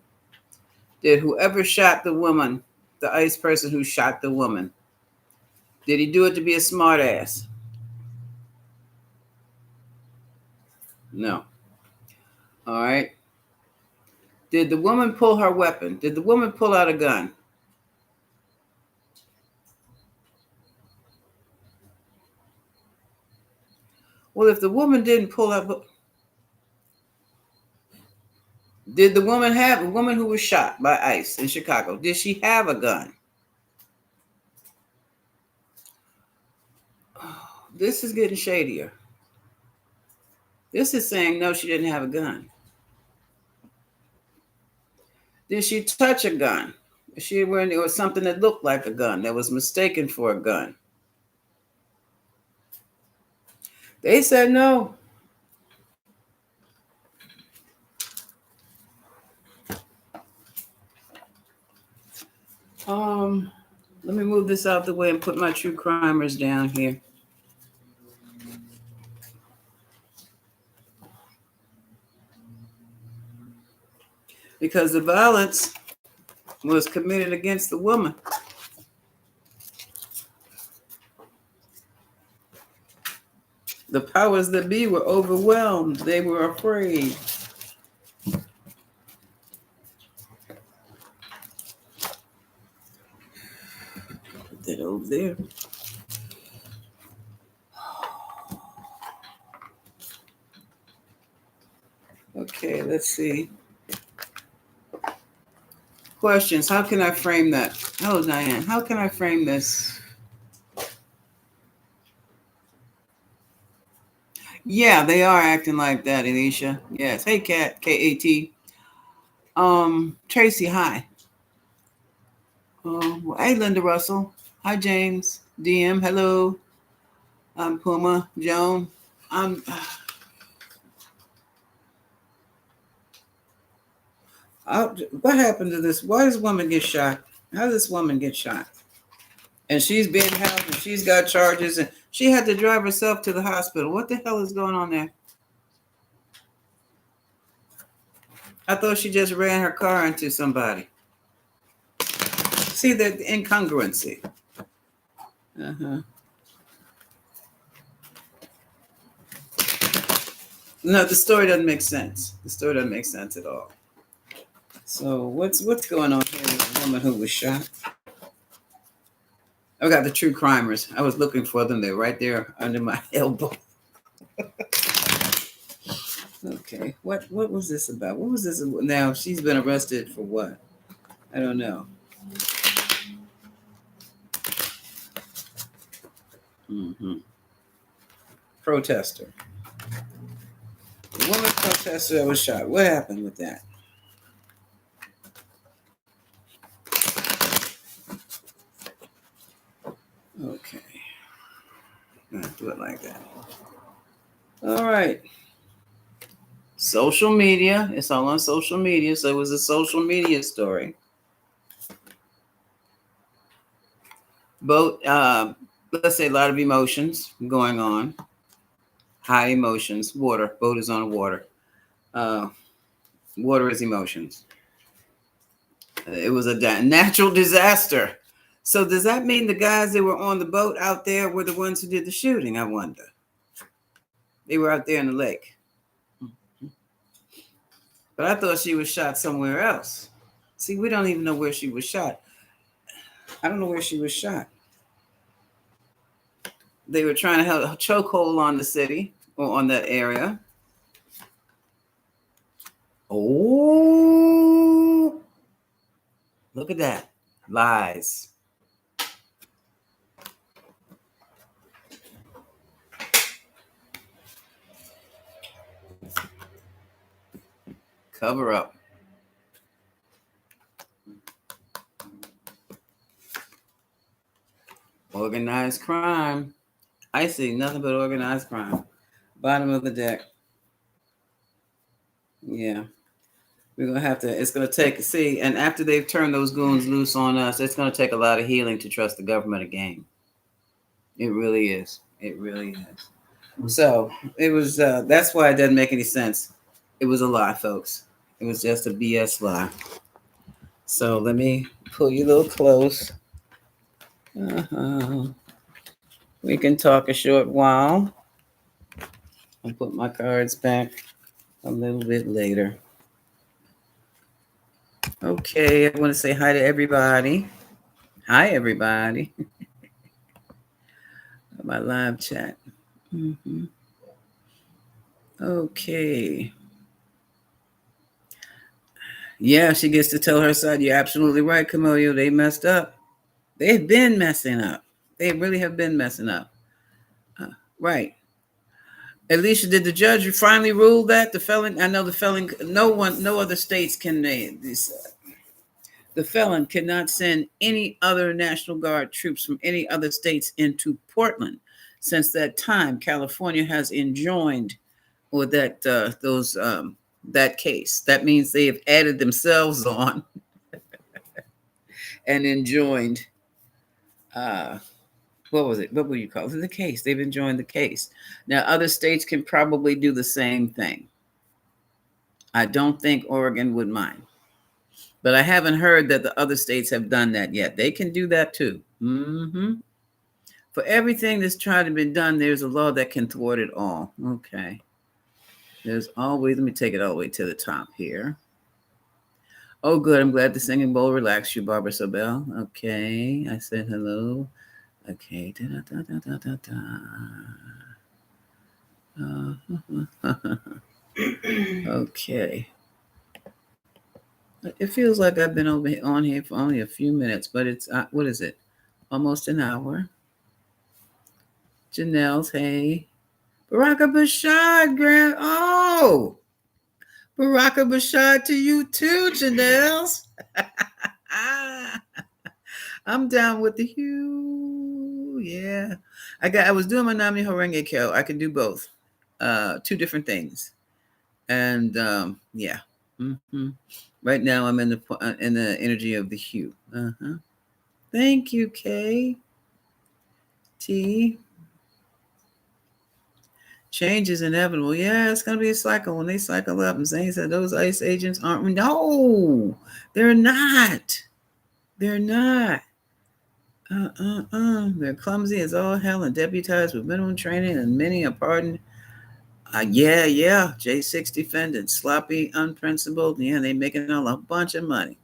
did whoever shot the woman, the ICE person who shot the woman, did he do it to be a smart ass? No. All right. Did the woman pull her weapon? Did the woman pull out a gun? Well, if the woman didn't pull out, did the woman have a woman who was shot by ICE in Chicago? Did she have a gun? This is getting shadier. This is saying no, she didn't have a gun. Did she touch a gun? She wearing it was something that looked like a gun that was mistaken for a gun. They said no. Let me move this out the way and put my true crimers down here. Because the violence was committed against the woman. The powers that be were overwhelmed. They were afraid. Put that over there. Okay, let's see. Questions. How can I frame that? Hello, Diane. How can I frame this? Yeah, they are acting like that, Alicia. Yes. Hey, Kat. K-A-T. Tracy, hi. Hey, Linda Russell. Hi, James. DM, hello. I'm Puma. Joan. What happened to this? Why does this woman get shot? How does this woman get shot? And she's being held and she's got charges and she had to drive herself to the hospital. What the hell is going on there? I thought she just ran her car into somebody. See the incongruency. No, the story doesn't make sense. The story doesn't make sense at all. So what's going on here with the woman who was shot? I got the true crimers. I was looking for them. They're right there under my elbow. Okay, what was this about? What was this? Now she's been arrested for what? I don't know. Protester. The woman protester that was shot. What happened with that? Okay. I'm gonna do it like that. All right. Social media. It's all on social media. So it was a social media story. Both, let's say a lot of emotions going on. High emotions. Water. Boat is on water. Water is emotions. It was a natural disaster. So does that mean the guys that were on the boat out there were the ones who did the shooting? I wonder. They were out there in the lake. But I thought she was shot somewhere else. See, we don't even know where she was shot. I don't know where she was shot. They were trying to have a chokehold on the city or on that area. Oh, look at that. Lies. Cover up. Organized crime. I see nothing but organized crime. Bottom of the deck. Yeah. We're gonna have to. It's gonna take. See, and after they've turned those goons loose on us, it's gonna take a lot of healing to trust the government again. It really is. It really is. So it was. That's why it doesn't make any sense. It was a lie, folks. It was just a BS lie. So let me pull you a little close. Uh-huh. We can talk a short while. I'll put my cards back a little bit later. Okay, I want to say hi to everybody. Hi, everybody. My live chat. Mm-hmm. Okay. Yeah, she gets to tell her side. You're absolutely right, Camilio. They messed up. They've been messing up. They really have been messing up. Right. Alicia, did the judge finally rule that the felon? I know the felon. No other states can. The felon cannot send any other National Guard troops from any other states into Portland. Since that time, California has enjoined or that case. That means they have added themselves on and enjoined. What was it? What would you call it? The case. They've enjoined the case. Now, other states can probably do the same thing. I don't think Oregon would mind, but I haven't heard that the other states have done that yet. They can do that too. Mm-hmm. For everything that's tried to be done, there's a law that can thwart it all. Okay. There's always, let me take it all the way to the top here. Oh, good. I'm glad the singing bowl relaxed you, Barbara Sobel. Okay. I said hello. Okay. Okay. It feels like I've been on here for only a few minutes, but it's, what is it? Almost an hour. Janelle's, hey. Baraka Bashad, Grant. Oh, Baraka Bashad to you too, Janelle's. I'm down with the hue. Yeah. I was doing my Nami Horenge Kyo. I can do both. Two different things. And yeah. Mm-hmm. Right now I'm in the energy of the hue. Uh-huh. Thank you, Kay. T. Change is inevitable. Yeah, it's gonna be a cycle. When they cycle up, and Zane said those ICE agents aren't. No, they're not. They're not. They're clumsy as all hell and deputized with minimum training, and many are pardoned. Yeah. J6 defendants, sloppy, unprincipled. Yeah, they making a bunch of money.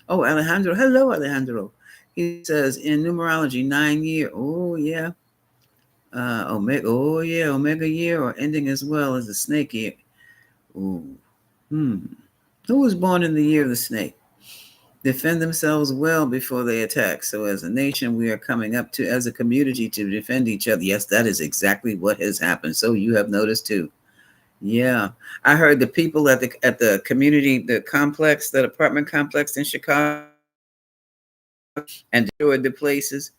Oh, Alejandro. Hello, Alejandro. He says in numerology, 9 year. Oh, yeah. Omega. Oh, yeah. Omega year or ending as well as the snake year. Ooh. Who was born in the year of the snake? Defend themselves well before they attack. So as a nation, we are coming up to, as a community, to defend each other. Yes, that is exactly what has happened. So you have noticed too. Yeah. I heard the people at the community, the complex, that apartment complex in Chicago, and destroyed the places,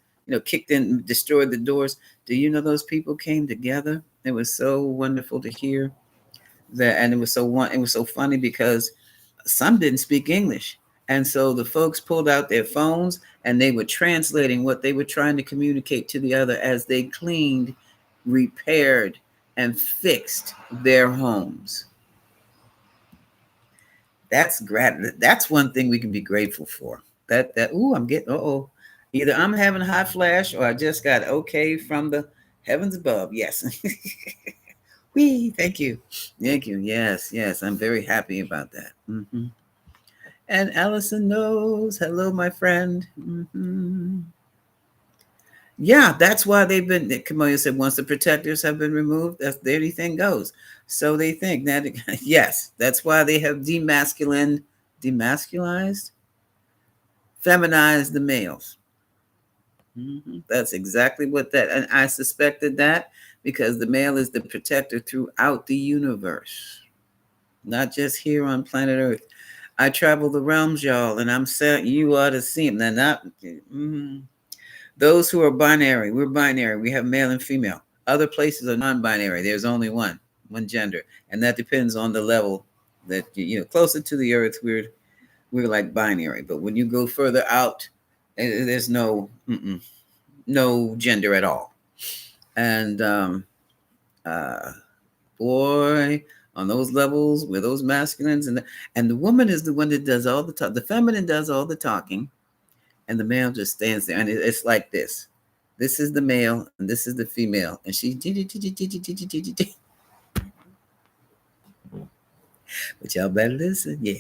kicked in, destroyed the doors. Do you know those people came together? It was so wonderful to hear that. And it was so funny because some didn't speak English. And so the folks pulled out their phones and they were translating what they were trying to communicate to the other as they cleaned, repaired, and fixed their homes. That's one thing we can be grateful for. I'm getting either I'm having a hot flash or I just got okay from the heavens above. Yes. Thank you. Yes, I'm very happy about that. Mm-hmm. And Allison knows. Hello, my friend. Mm-hmm. Yeah, that's why they've been. Camelia said once the protectors have been removed, that's anything goes. So they think that. Yes, that's why they have demasculized, feminized the males. Mm-hmm. That's exactly what that. And I suspected that because the male is the protector throughout the universe. not just here on planet Earth. I travel the realms, y'all, and I'm saying you ought to see them. They're not those who are binary. We're binary. We have male and female. Other places are non-binary. There's only one gender, and that depends on the level that closer to the Earth. We're like binary, but when you go further out, there's no gender at all. And uh, boy, on those levels with those masculines and the woman is the one that does all the talk. The feminine does all the talking, and the male just stands there. And it's like this. This is the male, and this is the female, and she. But y'all better listen. Yeah,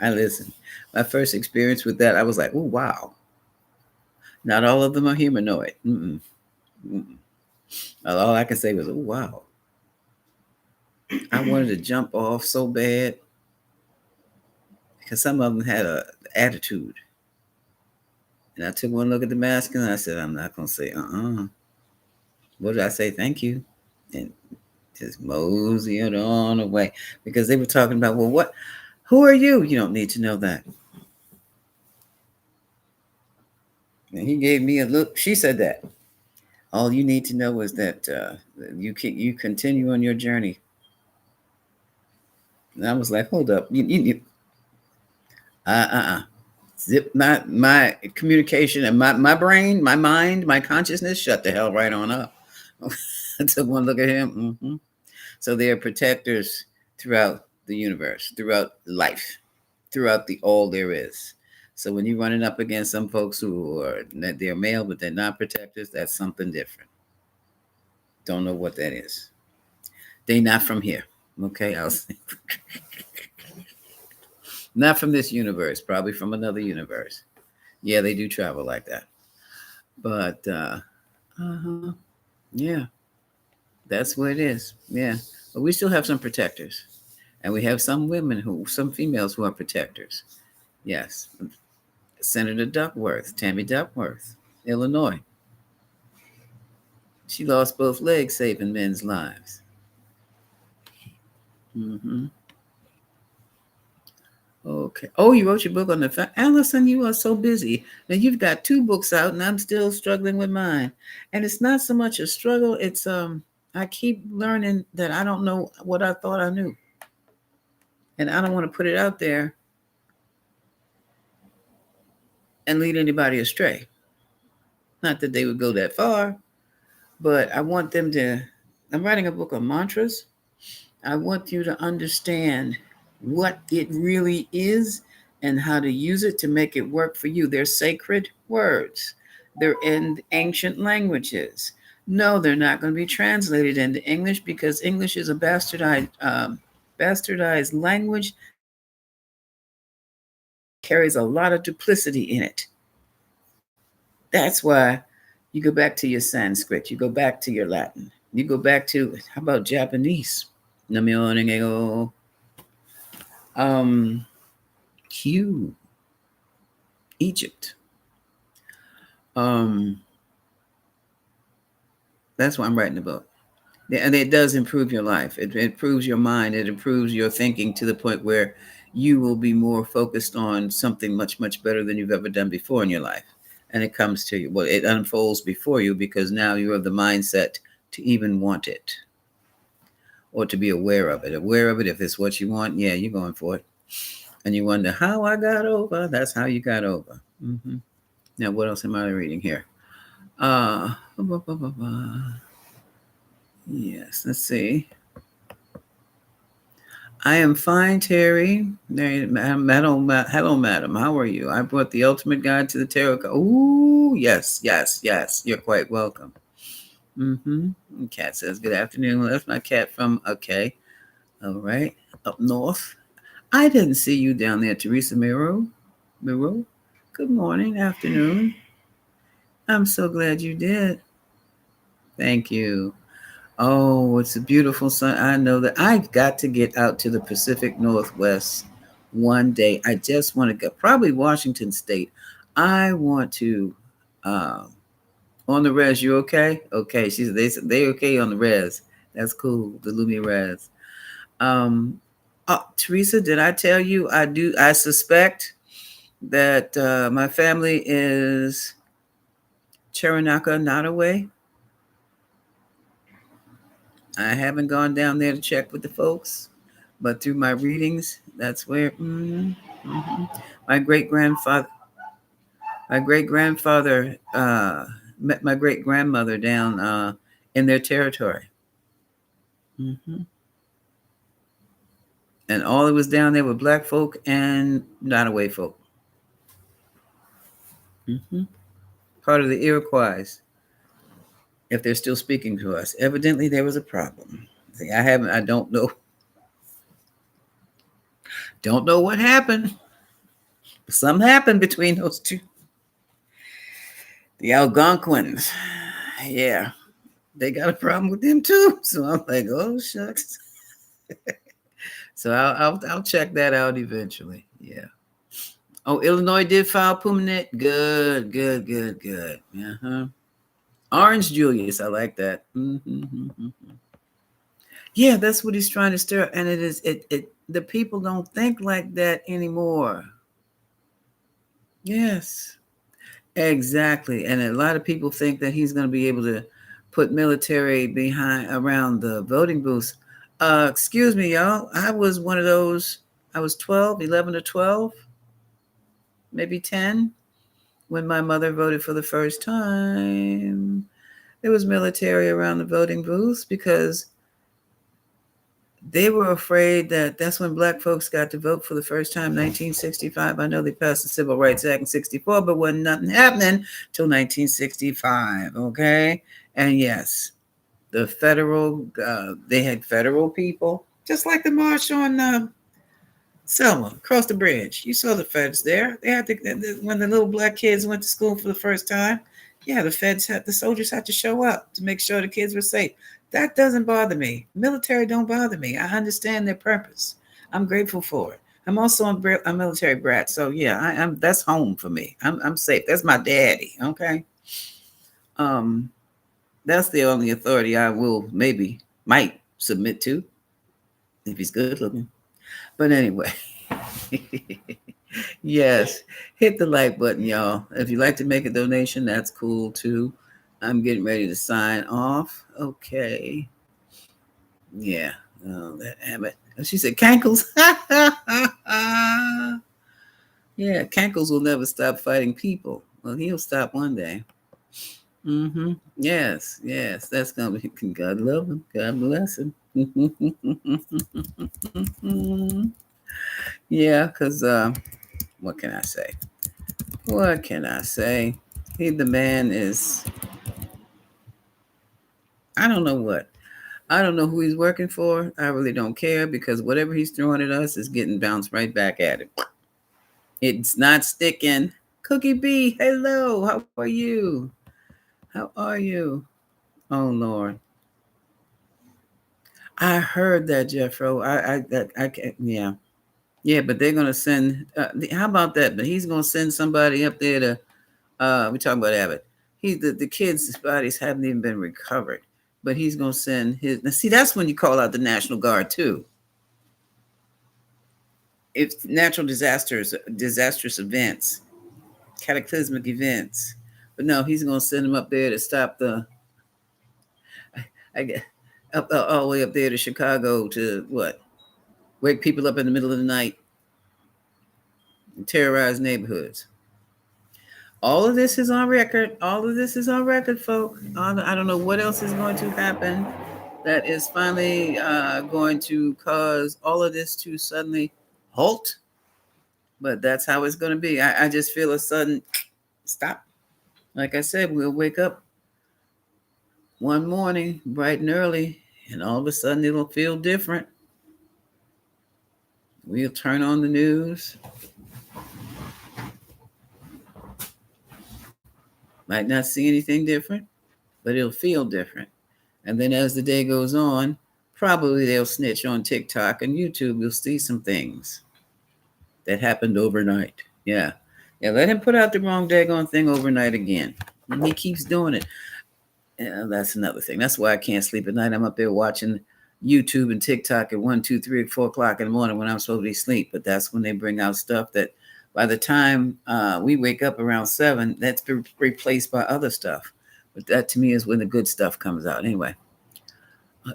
I listen. My first experience with that, I was like, oh wow. Not all of them are humanoid. All I can say was, oh wow. I wanted to jump off so bad because some of them had a attitude. And I took one look at the mask and I said, I'm not gonna say What did I say? Thank you. And just moseyed on away. Because they were talking about, well, who are you? You don't need to know that. And he gave me a look. She said that. All you need to know is that you continue on your journey. And I was like, hold up. Zip my communication and my brain, my mind, my consciousness, shut the hell right on up. I took one look at him. So they are protectors throughout the universe, throughout life, throughout the all there is. So when you're running up against some folks who are they're male but they're not protectors, that's something different. Don't know what that is. They not from here. Okay, I'll say. Not from this universe, probably from another universe. Yeah, they do travel like that. But yeah, that's what it is. Yeah. But we still have some protectors. And we have some females who are protectors. Yes. Senator Duckworth, Tammy Duckworth, Illinois. She lost both legs saving men's lives. Okay. Oh, you wrote your book on the Allison, you are so busy. Now you've got 2 books out and I'm still struggling with mine. And it's not so much a struggle, it's I keep learning that I don't know what I thought I knew. And I don't want to put it out there and lead anybody astray. Not that they would go that far, but I want them to. I'm writing a book on mantras. I want you to understand what it really is and how to use it to make it work for you. They're sacred words, they're in ancient languages. No, they're not going to be translated into English because English is a bastardized language, carries a lot of duplicity in it. That's why you go back to your Sanskrit, you go back to your Latin, you go back to, how about Japanese? Q, Egypt. That's why I'm writing the book. And it does improve your life. It improves your mind. It improves your thinking to the point where you will be more focused on something much, much better than you've ever done before in your life. And it comes to you. Well, it unfolds before you because now you have the mindset to even want it or to be aware of it. Aware of it, if it's what you want, yeah, you're going for it. And you wonder how I got over. That's how you got over. Now, what else am I reading here? Yes, let's see. I am fine, Terry. Hello, madam. How are you? I brought the ultimate guide to the tarot. Ooh, yes. You're quite welcome. Cat says, good afternoon. That's my cat from, okay. All right. Up north. I didn't see you down there, Teresa Miro. Good morning, afternoon. I'm so glad you did. Thank you. Oh, it's a beautiful sun. I know that I've got to get out to the Pacific Northwest one day. I just want to go, probably Washington State. I want to, on the res, you okay? Okay. They okay on the res. That's cool. The Lumia res. Teresa, did I tell you I suspect that my family is Cheronaka Nottoway? I haven't gone down there to check with the folks, but through my readings, that's where my great grandfather, my great grandfather met my great grandmother down in their territory. hmm And all that was down there were black folk and Nottoway folk. hmm Part of the Iroquois, if they're still speaking to us. Evidently, there was a problem. See, I don't know what happened. Something happened between those two. The Algonquins. Yeah, they got a problem with them too. So I'm like, oh shucks. So I'll check that out eventually. Yeah. Oh, Illinois did file Pumanet. Good, good, good, good. Uh-huh. Orange Julius, I like that. Yeah, that's what he's trying to stir. And it is it the people don't think like that anymore. Yes. Exactly. And a lot of people think that he's going to be able to put military behind around the voting booths. Excuse me, y'all. I was one of those. I was 12, 11 to 12, maybe 10 when my mother voted for the first time. There was military around the voting booths because they were afraid that that's when black folks got to vote for the first time, 1965. I know they passed the Civil Rights Act in 64, but wasn't nothing happening till 1965, okay? And yes, the federal, they had federal people, just like the march on Selma, across the bridge. You saw the feds there. They had when the little black kids went to school for the first time, yeah, the soldiers had to show up to make sure the kids were safe. That doesn't bother me. Military don't bother me. I understand their purpose. I'm grateful for it. I'm also a military brat, so yeah, I'm that's home for me. I'm safe. That's my daddy. Okay. Um, that's the only authority I will might submit to if he's good looking. But anyway, yes, hit the like button, y'all. If you'd like to make a donation, that's cool too. I'm getting ready to sign off. Okay. Yeah. Oh, that Abbott. She said, Cankles. Yeah, Cankles will never stop fighting people. Well, he'll stop one day. Yes, yes, that's gonna be. God love him. God bless him. Yeah, because what can I say? What can I say? The man is. I don't know what. I don't know who he's working for. I really don't care because whatever he's throwing at us is getting bounced right back at him. It's not sticking. Cookie B, hello. How are you? How are you? Oh Lord. I heard that, Jeffro. I can't. Yeah, yeah. But they're gonna send. How about that? But he's gonna send somebody up there to. We talking about Abbott. The kids' bodies haven't even been recovered, but he's gonna send his. Now, see, that's when you call out the National Guard too. If natural disastrous events, cataclysmic events, but no, he's gonna send them up there to stop the. I get up all the way up there to Chicago to what? Wake people up in the middle of the night and terrorize neighborhoods. All of this is on record. All of this is on record, folk. I don't know what else is going to happen that is finally going to cause all of this to suddenly halt. But that's how it's going to be. I just feel a sudden stop. Like I said, we'll wake up one morning bright and early, and all of a sudden it'll feel different. We'll turn on the news. Might not see anything different, but it'll feel different. And then as the day goes on, probably they'll snitch on TikTok and YouTube. You'll see some things that happened overnight. Yeah. Yeah, let him put out the wrong daggone thing overnight again. And he keeps doing it. Yeah, that's another thing. That's why I can't sleep at night. I'm up there watching YouTube and TikTok at 1, 2, 3, 4 o'clock in the morning when I'm supposed to be asleep. But that's when they bring out stuff that by the time we wake up around 7, that's been replaced by other stuff. But that to me is when the good stuff comes out. Anyway,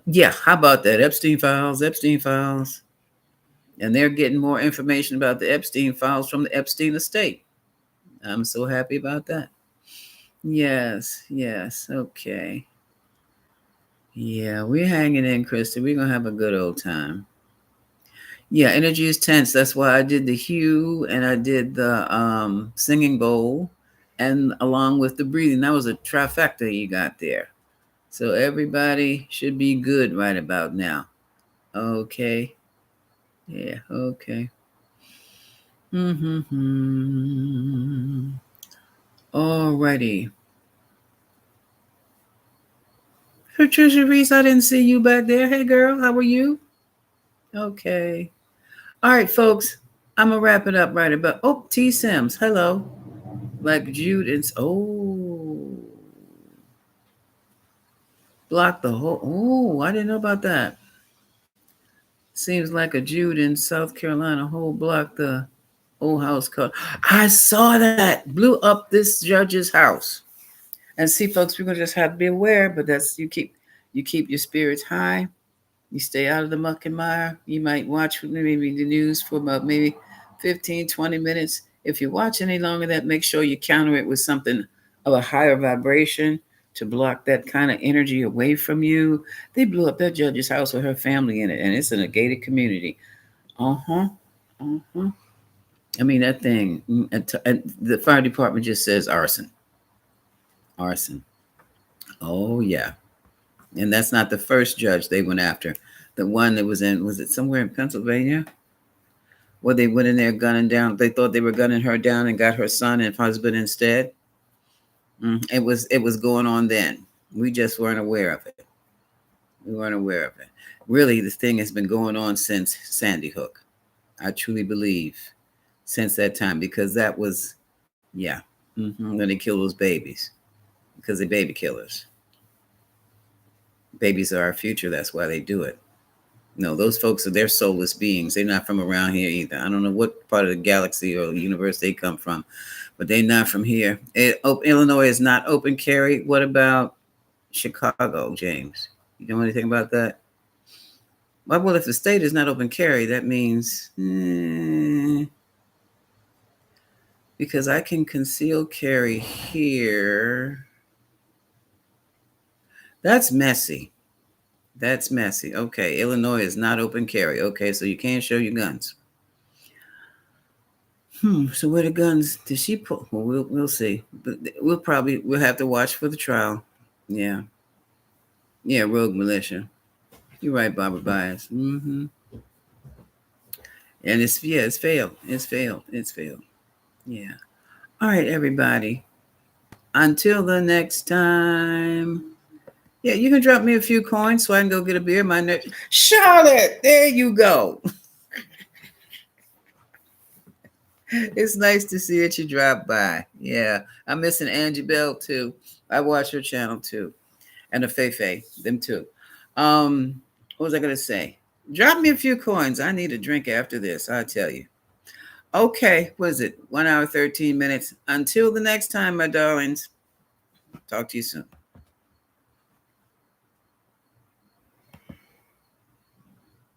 yeah, how about that? Epstein Files, Epstein Files. And they're getting more information about the Epstein Files from the Epstein estate. I'm so happy about that. Yes, yes, okay. Yeah, we're hanging in, Krista. We're going to have a good old time. Yeah, energy is tense. That's why I did the hue and I did the singing bowl and along with the breathing. That was a trifecta you got there. So everybody should be good right about now. Okay. Yeah, okay. Mm-hmm. Alrighty. Patricia Reese, I didn't see you back there. Hey girl, how are you? Okay. All right, folks. I'm gonna wrap it up right about. Oh, T Sims. Hello. Like Jude and block the whole. Oh, I didn't know about that. Seems like a Jude in South Carolina whole block the old house code. I saw that blew up this judge's house. And see, folks, we're gonna just have to be aware. But that's you keep your spirits high. You stay out of the muck and mire. You might watch maybe the news for about maybe 15, 20 minutes. If you watch any longer than that, make sure you counter it with something of a higher vibration to block that kind of energy away from you. They blew up that judge's house with her family in it, and it's in a gated community. Uh-huh. Uh-huh. I mean, that thing, and the fire department just says arson. Arson. Oh, yeah. And that's not the first judge they went after. The one that was it somewhere in Pennsylvania? Where they went in there gunning down, they thought they were gunning her down and got her son and husband instead. It was going on then. We just weren't aware of it. We weren't aware of it. Really, this thing has been going on since Sandy Hook. I truly believe since that time because that was, yeah, when they kill those babies because they're baby killers. Babies are our future. That's why they do it. No, those folks they're soulless beings. They're not from around here either. I don't know what part of the galaxy or the universe they come from, but they're not from here. Illinois is not open carry. What about Chicago, James? You know anything about that? Well, if the state is not open carry, that means because I can conceal carry here. That's messy. That's messy. Okay, Illinois is not open carry. Okay, so you can't show your guns. So where the guns did she put? Well, we'll see. But we'll have to watch for the trial. Yeah. Yeah, rogue militia. You're right, Barbara Bias. And it's failed. It's failed. It's failed. Yeah. All right, everybody. Until the next time. Yeah, you can drop me a few coins so I can go get a beer. Charlotte, there you go. It's nice to see that you drop by. Yeah, I'm missing Angie Bell too. I watch her channel too, and the Feifei, them too. What was I gonna say? Drop me a few coins. I need a drink after this. I'll tell you. Okay, what is it? 1 hour 13 minutes. Until the next time, my darlings. Talk to you soon.